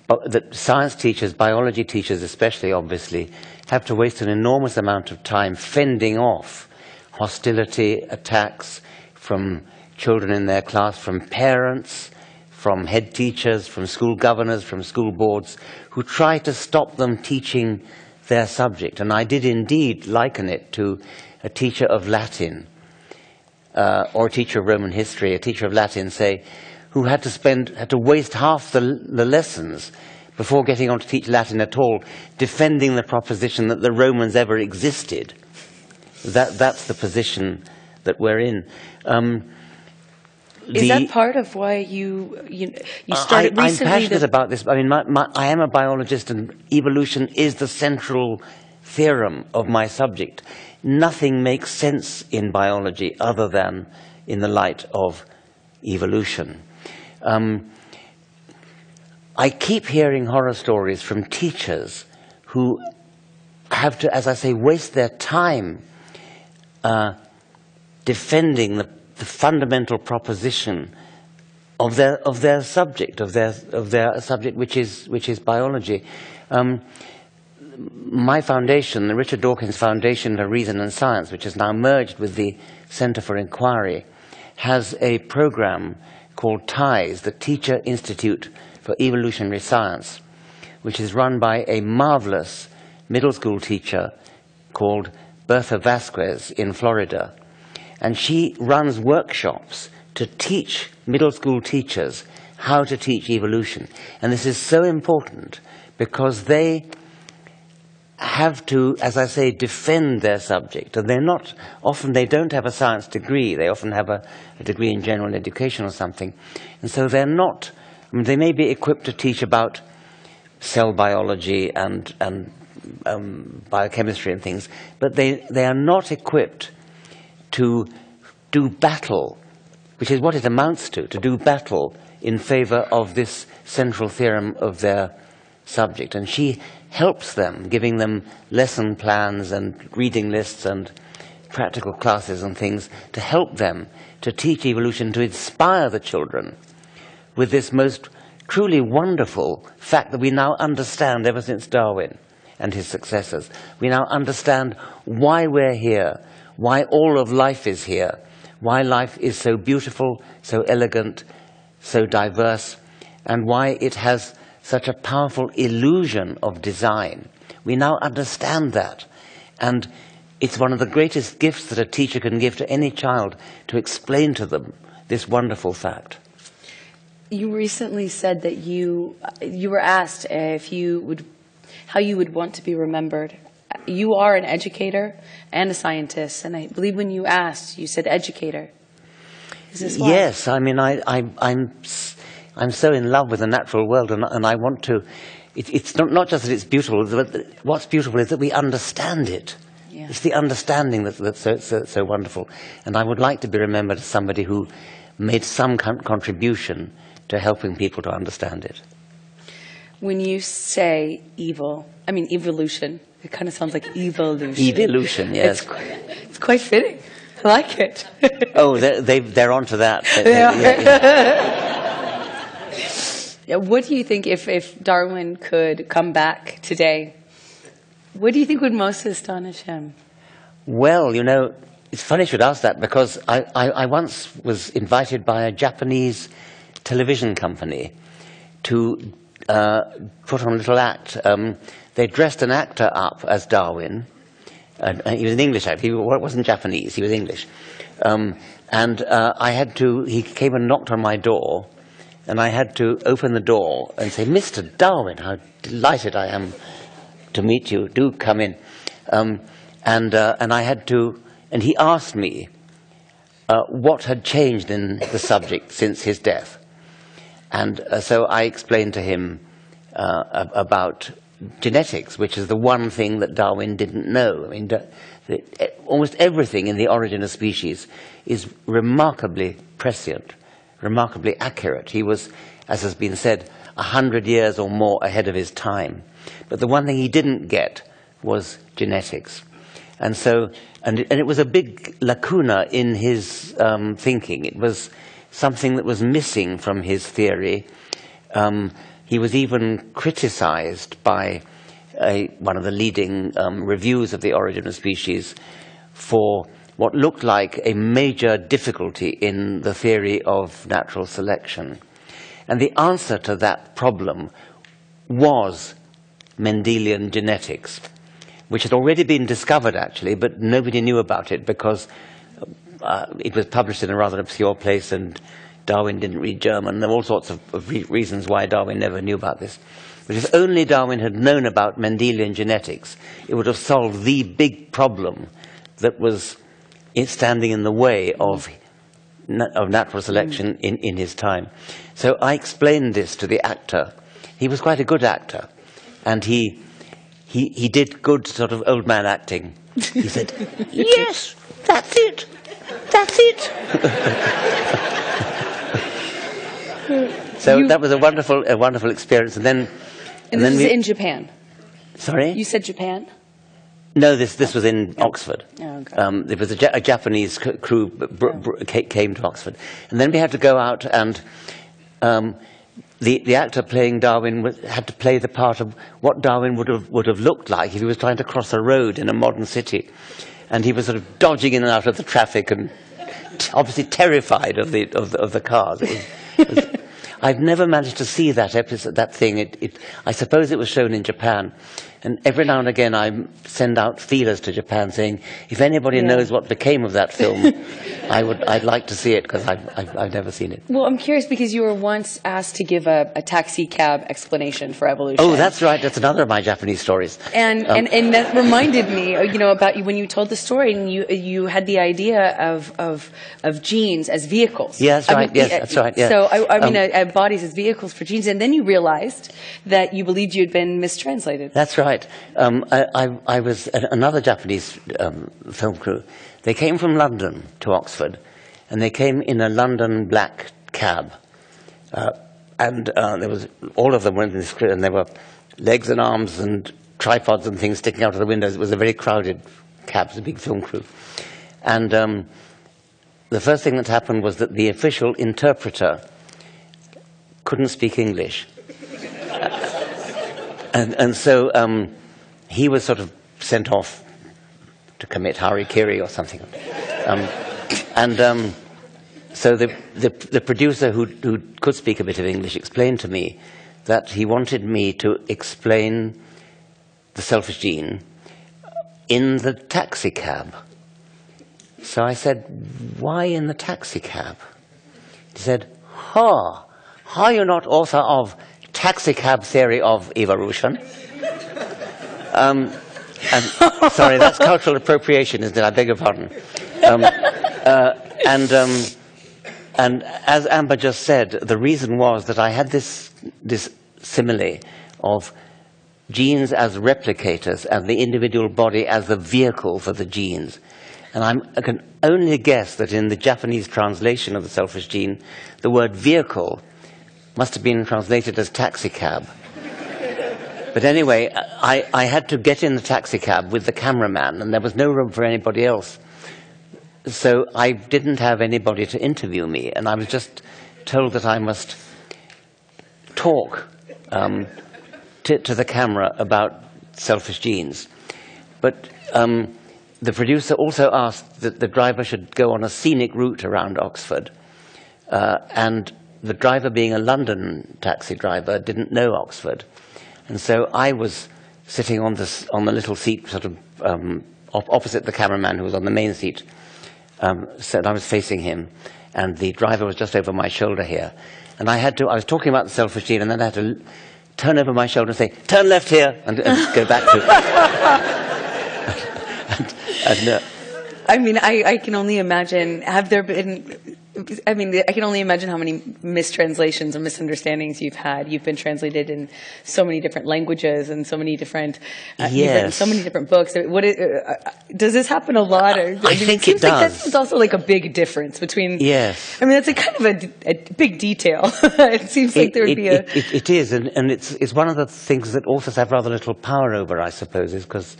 that science teachers, biology teachers especially, obviously, have to waste an enormous amount of time fending off hostility, attacks from children in their class, from parents, from head teachers, from school governors, from school boards, who try to stop them teaching their subject. And I did indeed liken it to a teacher of Latin, or a teacher of Roman history, a teacher of Latin, say, who had to waste half the lessons before getting on to teach Latin at all, defending the proposition that the Romans ever existed. That's the position that we're in. Is that part of why you started recently? I'm passionate about this. I mean, I am a biologist, and evolution is the central theorem of my subject. Nothing makes sense in biology other than in the light of evolution. I keep hearing horror stories from teachers who have to, as I say, waste their time defending the fundamental proposition of their subject, which is biology. My foundation, the Richard Dawkins Foundation for Reason and Science, which is now merged with the Center for Inquiry, has a program called TIES, the Teacher Institute for Evolutionary Science, which is run by a marvelous middle school teacher called Bertha Vasquez in Florida. And she runs workshops to teach middle school teachers how to teach evolution. And this is so important because they have to, as I say, defend their subject. And often they don't have a science degree. They often have a degree in general education or something. And so they may be equipped to teach about cell biology and biochemistry and things, but they are not equipped to do battle, which is what it amounts to do battle in favor of this central theorem of their subject. And she helps them, giving them lesson plans and reading lists and practical classes and things to help them to teach evolution, to inspire the children with this most truly wonderful fact that we now understand ever since Darwin and his successors. We now understand why we're here, why all of life is here, why life is so beautiful, so elegant, so diverse, and why it has such a powerful illusion of design. We now understand that, and it's one of the greatest gifts that a teacher can give to any child, to explain to them this wonderful fact. You recently said that you were asked how you would want to be remembered. You are an educator and a scientist, and I believe when you asked, you said educator. Is this why? Yes, I mean, I'm so in love with the natural world, and I want to. It's not just that it's beautiful. But what's beautiful is that we understand it. Yeah. It's the understanding that's so wonderful. And I would like to be remembered as somebody who made some contribution to helping people to understand it. When you say evolution, it kind of sounds like evolution. Evolution, yes. It's quite fitting. I like it. Oh, they're onto that. Yeah, what do you think if Darwin could come back today? What do you think would most astonish him? Well, it's funny you should ask that, because I once was invited by a Japanese television company to put on a little act. They dressed an actor up as Darwin. He was an English actor. He wasn't Japanese. He was English. He came and knocked on my door, and I had to open the door and say, "Mr. Darwin, how delighted I am to meet you. Do come in." And he asked me what had changed in the subject since his death. And so I explained to him about genetics, which is the one thing that Darwin didn't know. I mean, almost everything in The Origin of Species is remarkably prescient, remarkably accurate. He was, as has been said, 100 years or more ahead of his time. But the one thing he didn't get was genetics. And so, and it was a big lacuna in his thinking. It was something that was missing from his theory. He was even criticized by one of the leading reviews of The Origin of Species for what looked like a major difficulty in the theory of natural selection. And the answer to that problem was Mendelian genetics, which had already been discovered, actually, but nobody knew about it because it was published in a rather obscure place and Darwin didn't read German. There were all sorts of reasons why Darwin never knew about this. But if only Darwin had known about Mendelian genetics, it would have solved the big problem that was standing in the way of natural selection in his time. So I explained this to the actor. He was quite a good actor, and he did good sort of old man acting. He said, "Yes, that's it. That's it." So that was a wonderful experience. And then this is in Japan. Sorry? You said Japan? No, this was in Oxford. Oh, okay. It was a Japanese crew came to Oxford, and then we had to go out, and the actor playing Darwin had to play the part of what Darwin would have looked like if he was trying to cross a road in a modern city, and he was sort of dodging in and out of the traffic and obviously terrified of the cars. I've never managed to see that episode, that thing. I suppose it was shown in Japan. And every now and again I send out feelers to Japan saying, if anybody knows what became of that film, I'd like to see it, because I've never seen it. Well, I'm curious because you were once asked to give a taxi cab explanation for evolution. Oh, that's right. That's another of my Japanese stories. And that reminded me, about you when you told the story, and you had the idea of genes as vehicles. Yeah, that's right. That's right. Yeah. So bodies as vehicles for genes, and then you realized that you believed you had been mistranslated. That's right. I was another Japanese film crew. They came from London to Oxford, and they came in a London black cab. And there was, all of them were in this crew, and there were legs and arms and tripods and things sticking out of the windows. It was a very crowded cab. It was a big film crew. And the first thing that happened was that the official interpreter couldn't speak English. And so he was sort of sent off to commit harikiri or something. So the producer who could speak a bit of English explained to me that he wanted me to explain the selfish gene in the taxi cab. So I said, why in the taxi cab? He said, are you not author of Taxicab Theory of Evolution? And sorry, that's cultural appropriation, isn't it? I beg your pardon. And as Amber just said, the reason was that I had this simile of genes as replicators and the individual body as the vehicle for the genes. And I can only guess that in the Japanese translation of the selfish gene, the word vehicle must have been translated as taxicab. But anyway, I had to get in the taxicab with the cameraman, and there was no room for anybody else. So I didn't have anybody to interview me, and I was just told that I must talk to the camera about selfish genes. But the producer also asked that the driver should go on a scenic route around Oxford, and the driver, being a London taxi driver, didn't know Oxford. And so I was sitting on the little seat, sort of opposite the cameraman who was on the main seat. So I was facing him, and the driver was just over my shoulder here. And I was talking about the selfish gene, and then I had to turn over my shoulder and say, turn left here, and go back to I mean, I can only imagine, I can only imagine how many mistranslations or misunderstandings you've had. You've been translated in so many different languages and so many different, you've written so many different books. Does this happen a lot? I think it does. That's also like a big difference between. Yes. I mean, that's a kind of a big detail. It seems like there would be a. It is, and it's one of the things that authors have rather little power over, I suppose, is because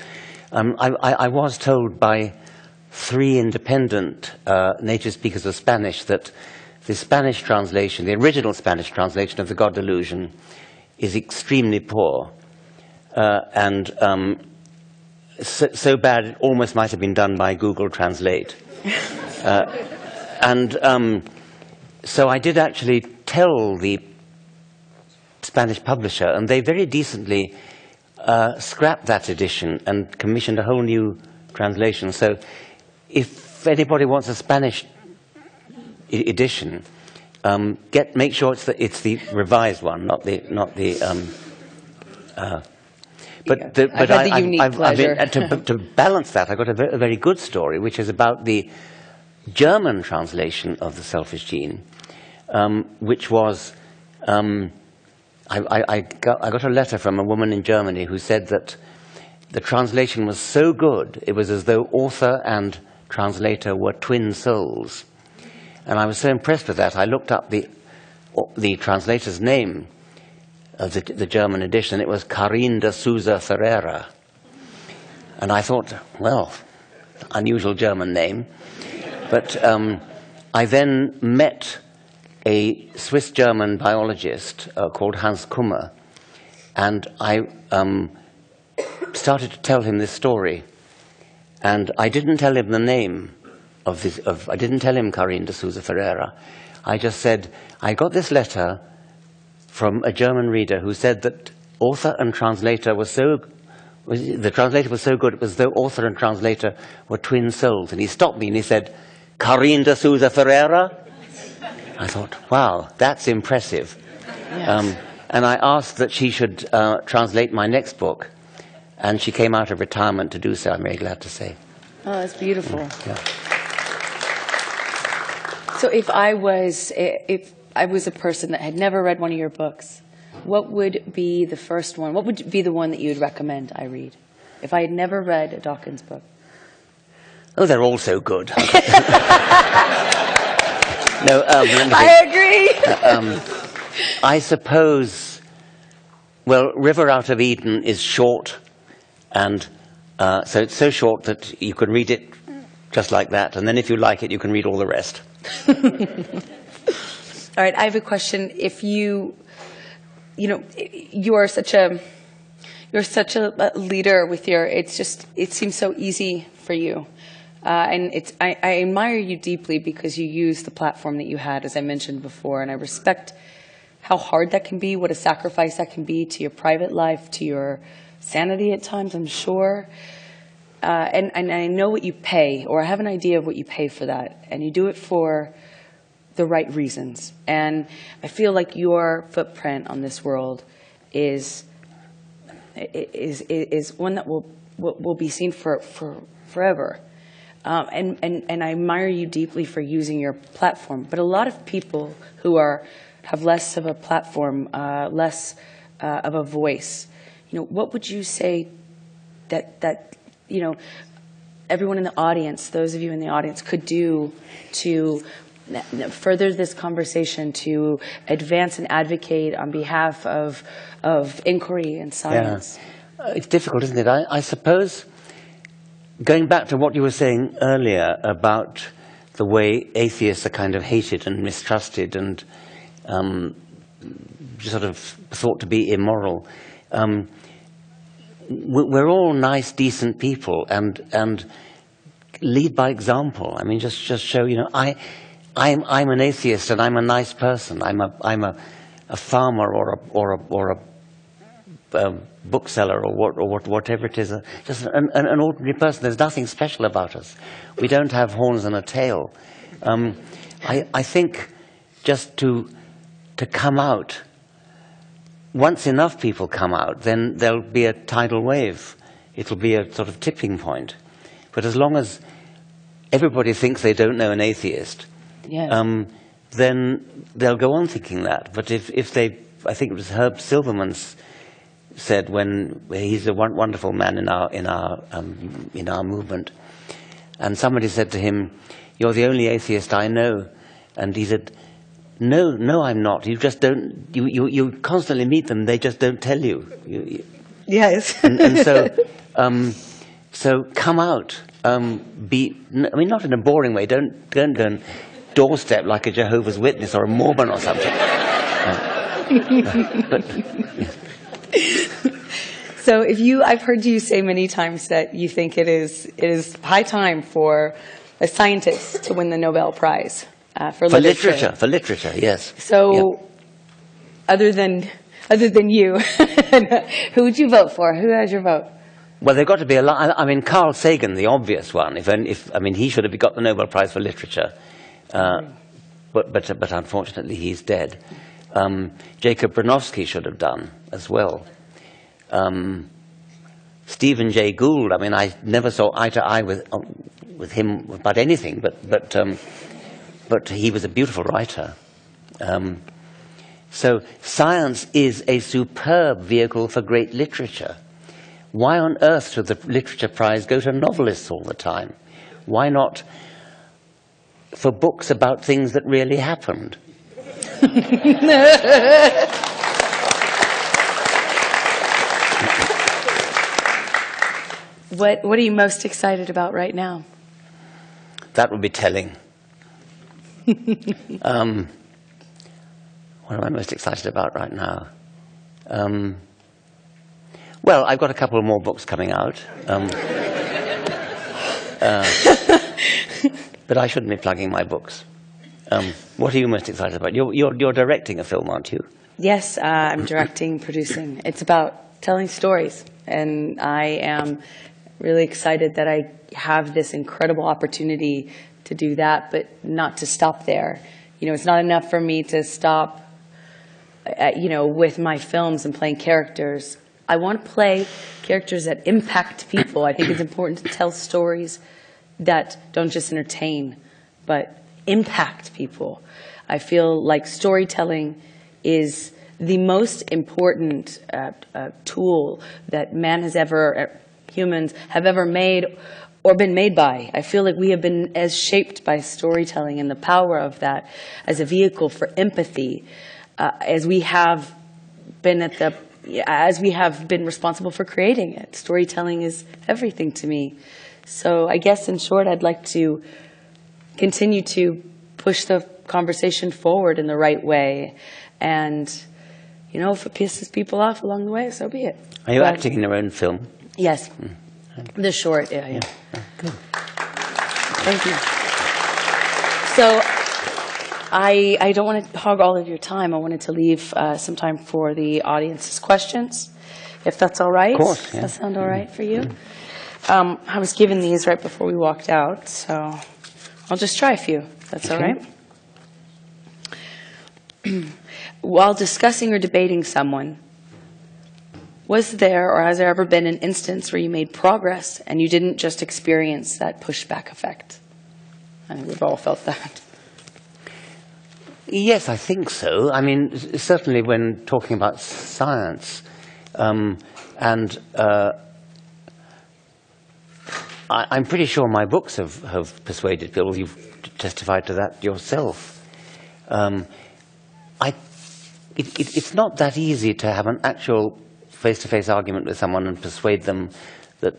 I was told by 3 independent native speakers of Spanish that the Spanish translation, the original Spanish translation of The God Delusion, is extremely poor. So bad it almost might have been done by Google Translate. So I did actually tell the Spanish publisher, and they very decently scrapped that edition and commissioned a whole new translation. So if anybody wants a Spanish edition, make sure it's the revised one, not the. To balance that, I got a very good story, which is about the German translation of The Selfish Gene, which was. I got a letter from a woman in Germany who said that the translation was so good, it was as though author and translator were twin souls. And I was so impressed with that, I looked up the translator's name of the German edition. It was Karin de Souza Ferreira. And I thought, well, unusual German name. But I then met a Swiss-German biologist called Hans Kummer, and I started to tell him this story. And I didn't tell him the name I didn't tell him Karin de Souza Ferreira. I just said, I got this letter from a German reader who said that author and translator the translator was so good, it was as though author and translator were twin souls. And he stopped me and he said, Karin de Souza Ferreira? I thought, wow, that's impressive. Yes. And I asked that she should translate my next book, and she came out of retirement to do so, I'm very glad to say. Oh, that's beautiful. Yeah. So if I was a person that had never read one of your books, what would be the first one? What would be the one that you would recommend I read? If I had never read a Dawkins book. Oh, they're all so good. No, I agree. I suppose, well, River Out of Eden is short, and so it's so short that you can read it just like that, and then if you like it, you can read all the rest. All right, I have a question. If you're such a leader with it seems so easy for you. And I admire you deeply because you use the platform that you had, as I mentioned before, and I respect how hard that can be, what a sacrifice that can be to your private life, to your sanity at times, I'm sure. And I know what you pay, or I have an idea of what you pay for that, and you do it for the right reasons. And I feel like your footprint on this world is one that will be seen for forever. And I admire you deeply for using your platform. But a lot of people who have less of a platform, less of a voice, what would you say that everyone in the audience, those of you in the audience, could do to further this conversation, to advance and advocate on behalf of inquiry and science? Yeah. It's difficult, isn't it? I suppose, going back to what you were saying earlier about the way atheists are kind of hated and mistrusted and sort of thought to be immoral, we're all nice, decent people, and lead by example. I mean, just show, I'm an atheist and I'm a nice person. I'm a farmer or a bookseller or whatever it is. Just an ordinary person. There's nothing special about us. We don't have horns and a tail. I think just to come out. Once enough people come out, then there'll be a tidal wave. It'll be a sort of tipping point. But as long as everybody thinks they don't know an atheist, yes, then they'll go on thinking that. But if they, I think it was Herb Silverman said, when he's a wonderful man in our movement, and somebody said to him, "You're the only atheist I know," and he said, No, I'm not. You just don't. You constantly meet them. They just don't tell you. Yes. and so come out. I mean, not in a boring way. Don't go and doorstep like a Jehovah's Witness or a Mormon or something. But, So I've heard you say many times that you think it is high time for a scientist to win the Nobel Prize for literature. For literature, yes. So, yeah. other than you, who would you vote for? Who has your vote? Well, they've got to be a lot. I mean, Carl Sagan, the obvious one. He should have got the Nobel Prize for literature, but unfortunately he's dead. Jacob Bronowski should have done as well. Stephen Jay Gould. I mean, I never saw eye to eye with him about anything, but he was a beautiful writer. So science is a superb vehicle for great literature. Why on earth should the Literature Prize go to novelists all the time? Why not for books about things that really happened? What are you most excited about right now? That would be telling. What am I most excited about right now? Well, I've got a couple more books coming out. But I shouldn't be plugging my books. What are you most excited about? You're directing a film, aren't you? Yes, I'm directing, producing. It's about telling stories, and I am really excited that I have this incredible opportunity to do that, but not to stop there. You know, it's not enough for me to stop, with my films and playing characters. I want to play characters that impact people. I think it's important to tell stories that don't just entertain, but impact people. I feel like storytelling is the most important tool that humans have ever made or been made by. I feel like we have been as shaped by storytelling and the power of that as a vehicle for empathy, as we have been responsible for creating it. Storytelling is everything to me. So I guess in short, I'd like to continue to push the conversation forward in the right way. And, if it pisses people off along the way, so be it. Are you acting in your own film? Yes. The short, yeah. Good. Thank you. So I don't want to hog all of your time. I wanted to leave some time for the audience's questions, if that's all right. Of course, yeah. Does that sound all right for you? I was given these right before we walked out, so I'll just try a few, if that's all right. While discussing or debating someone, was there or has there ever been an instance where you made progress and you didn't just experience that pushback effect? I think we've all felt that. Yes, I think so. I mean, certainly when talking about science, I'm pretty sure my books have persuaded people. You've testified to that yourself. It's not that easy to have an actual face-to-face argument with someone and persuade them that,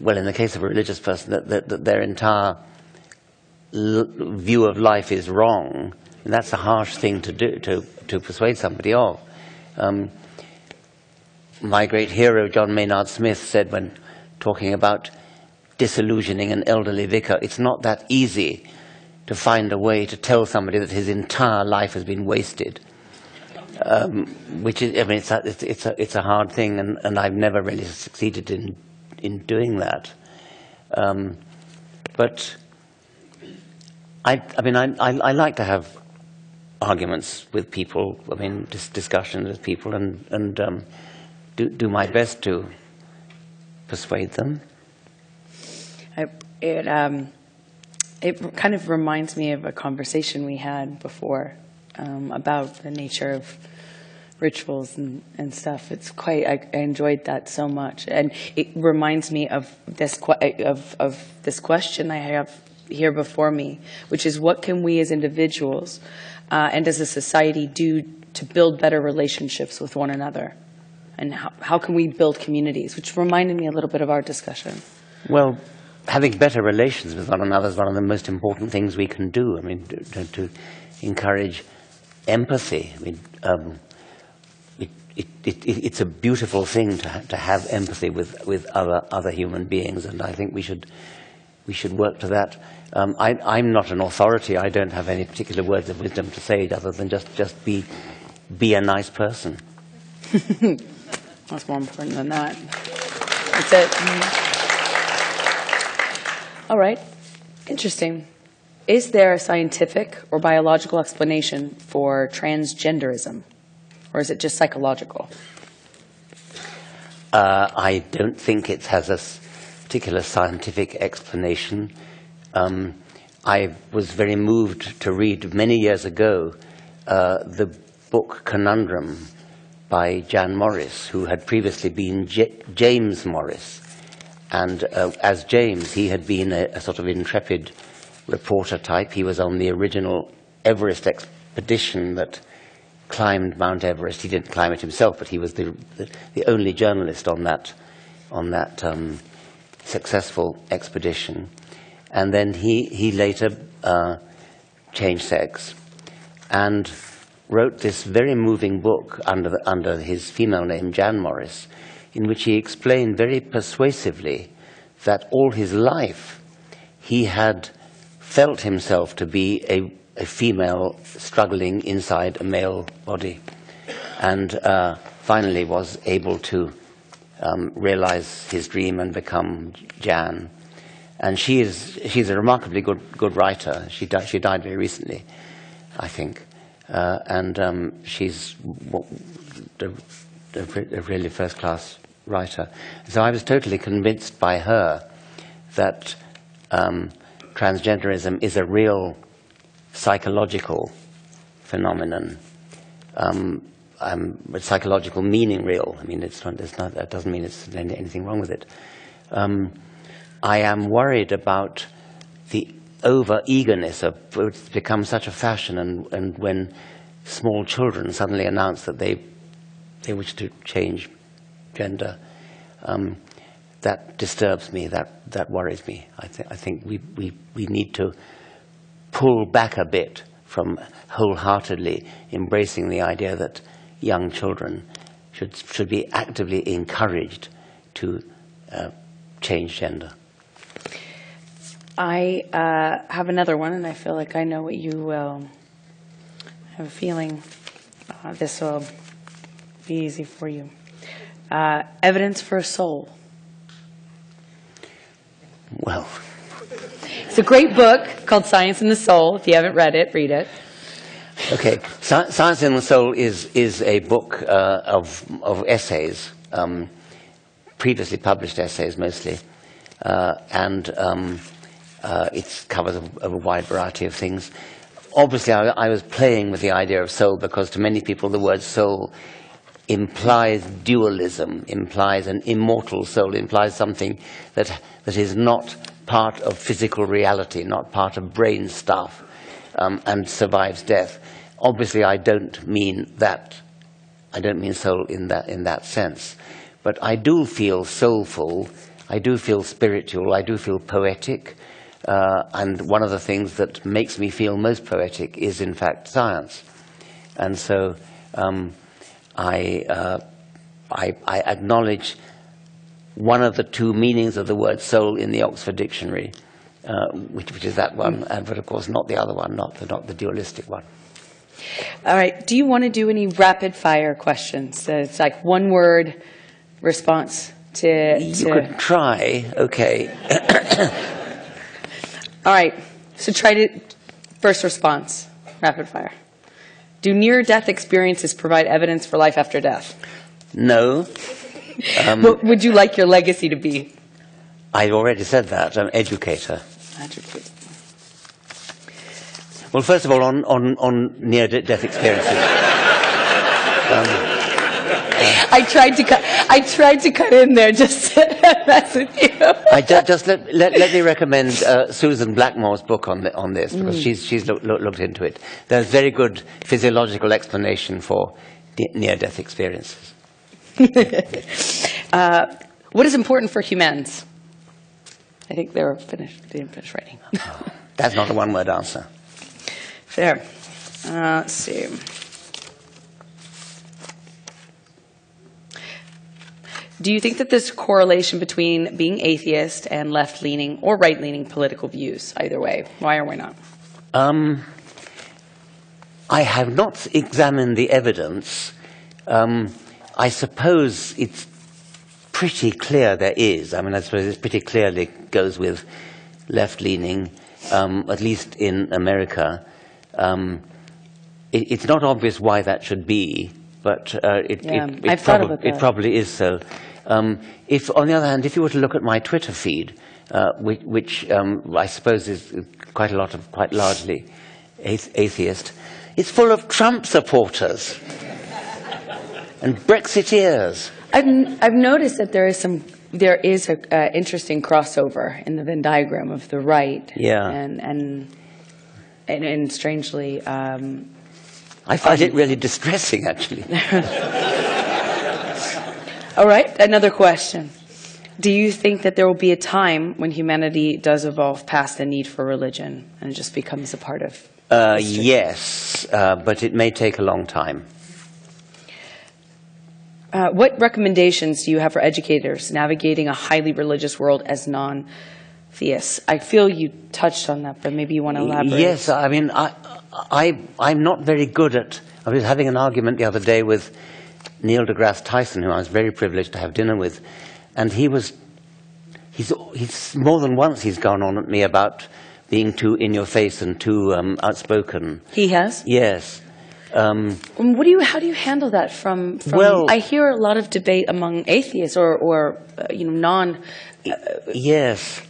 well, in the case of a religious person, that their entire view of life is wrong. And that's a harsh thing to do, to persuade somebody of. My great hero, John Maynard Smith, said when talking about disillusioning an elderly vicar, it's not that easy to find a way to tell somebody that his entire life has been wasted. Which is, I mean, it's a hard thing, and I've never really succeeded in doing that. But I like to have arguments with people. I mean, discussions with people, and do my best to persuade them. It kind of reminds me of a conversation we had before about the nature of rituals and stuff. It's quite. I enjoyed that so much, and it reminds me of this question I have here before me, which is, what can we as individuals and as a society do to build better relationships with one another, and how can we build communities? Which reminded me a little bit of our discussion. Well, having better relations with one another is one of the most important things we can do. I mean, to encourage empathy. I mean, it's a beautiful thing to have empathy with other human beings, and I think we should work to that. I'm not an authority. I don't have any particular words of wisdom to say other than just be a nice person. That's more important than that. That's it. All right. Interesting. Is there a scientific or biological explanation for transgenderism? Or is it just psychological? I don't think it has a particular scientific explanation. I was very moved to read many years ago the book Conundrum by Jan Morris, who had previously been James Morris. And as James, he had been a sort of intrepid reporter type. He was on the original Everest expedition that climbed Mount Everest. He didn't climb it himself, but he was the only journalist on that successful expedition. And then he later changed sex and wrote this very moving book under his female name, Jan Morris, in which he explained very persuasively that all his life he had felt himself to be a female struggling inside a male body, and finally was able to realize his dream and become Jan. And she's a remarkably good writer. She died very recently, I think, and she's a really first-class writer. So I was totally convinced by her that transgenderism is a real psychological phenomenon, but psychological meaning real. I mean, it's not. That doesn't mean there's anything wrong with it. I am worried about the over-eagerness of it's become such a fashion, and when small children suddenly announce that they wish to change gender, that disturbs me. That worries me. I think we need to pull back a bit from wholeheartedly embracing the idea that young children should be actively encouraged to change gender. I have another one, and I feel like I know what you will. I have a feeling this will be easy for you. Evidence for a soul. Well, it's a great book called Science in the Soul. If you haven't read it, read it. Okay, Science in the Soul is a book of essays, previously published essays mostly, and it covers a wide variety of things. Obviously, I was playing with the idea of soul because to many people the word soul implies dualism, implies an immortal soul, implies something that is not part of physical reality, not part of brain stuff, and survives death. Obviously, I don't mean that. I don't mean soul in that sense. But I do feel soulful. I do feel spiritual. I do feel poetic. And one of the things that makes me feel most poetic is, in fact, science. And so I acknowledge one of the two meanings of the word soul in the Oxford Dictionary, which is that one, but of course not the other one, not the dualistic one. All right. Do you want to do any rapid-fire questions? So it's like one-word response to... You could try. Okay. All right. So try to... First response, rapid-fire. Do near-death experiences provide evidence for life after death? No. What would you like your legacy to be? I already said that. I'm educator. Educator. Well, first of all, on near-death experiences. I tried to cut in there just to mess with you. Just let me recommend Susan Blackmore's book on this, because she's looked into it. There's very good physiological explanation for near-death experiences. What is important for humans? I think they didn't finish writing. That's not a one-word answer. Fair. Let's see. Do you think that there's a correlation between being atheist and left-leaning or right-leaning political views, either way? Why or why not? I have not examined the evidence. I suppose it's pretty clear there is. I mean, I suppose it pretty clearly goes with left-leaning, at least in America. It's not obvious why that should be, but it probably is so. If, on the other hand, if you were to look at my Twitter feed, which I suppose is quite largely atheist, it's full of Trump supporters and Brexiteers. I've noticed that there is an interesting crossover in the Venn diagram of the right. Yeah. And strangely, I find it really distressing, actually. All right, another question. Do you think that there will be a time when humanity does evolve past the need for religion and it just becomes a part of history? Yes, but it may take a long time. What recommendations do you have for educators navigating a highly religious world as non-theists? I feel you touched on that, but maybe you want to elaborate. Yes, I mean, I'm not very good at... I was having an argument the other day with Neil deGrasse Tyson, who I was very privileged to have dinner with, and he's more than once he's gone on at me about being too in-your-face and too outspoken. He has? Yes. How do you handle that from well, I hear a lot of debate among atheists or yes,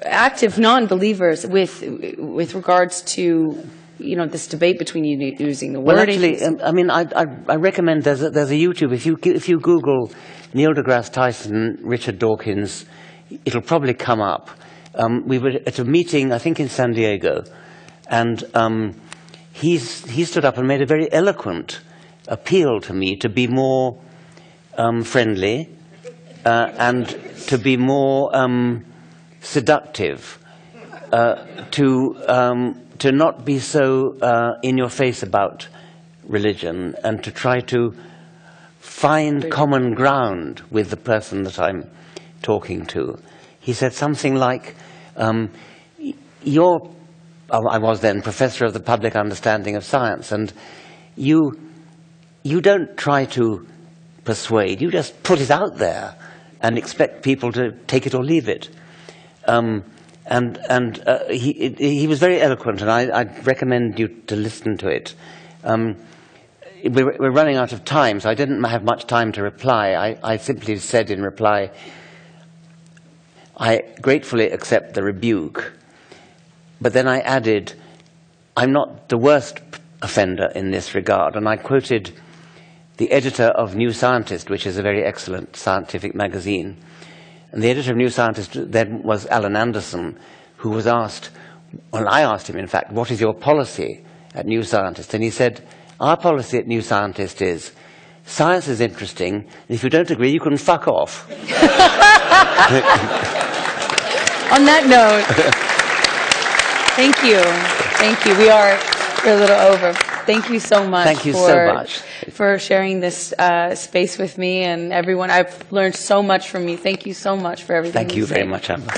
active non-believers with regards to this debate between you using the word. Well, actually, I mean, I recommend there's a YouTube. If you Google Neil deGrasse Tyson, Richard Dawkins, it'll probably come up. We were at a meeting, I think, in San Diego, and he stood up and made a very eloquent appeal to me to be more friendly and to be more seductive, to not be so in your face about religion, and to try to find common ground with the person that I'm talking to. He said something like, I was then professor of the public understanding of science, and you don't try to persuade, you just put it out there and expect people to take it or leave it. He was very eloquent, and I'd recommend you to listen to it. We're running out of time, so I didn't have much time to reply. I simply said in reply, I gratefully accept the rebuke. But then I added, I'm not the worst offender in this regard, and I quoted the editor of New Scientist, which is a very excellent scientific magazine. And the editor of New Scientist then was Alan Anderson, who was asked, well, I asked him, in fact, what is your policy at New Scientist? And he said, our policy at New Scientist is, science is interesting, and if you don't agree, you can fuck off. On that note, thank you. Thank you. We're a little over. Thank you so much. Thank you so much for sharing this space with me and everyone. I've learned so much from you. Thank you so much for everything. Thank you very much, Amber.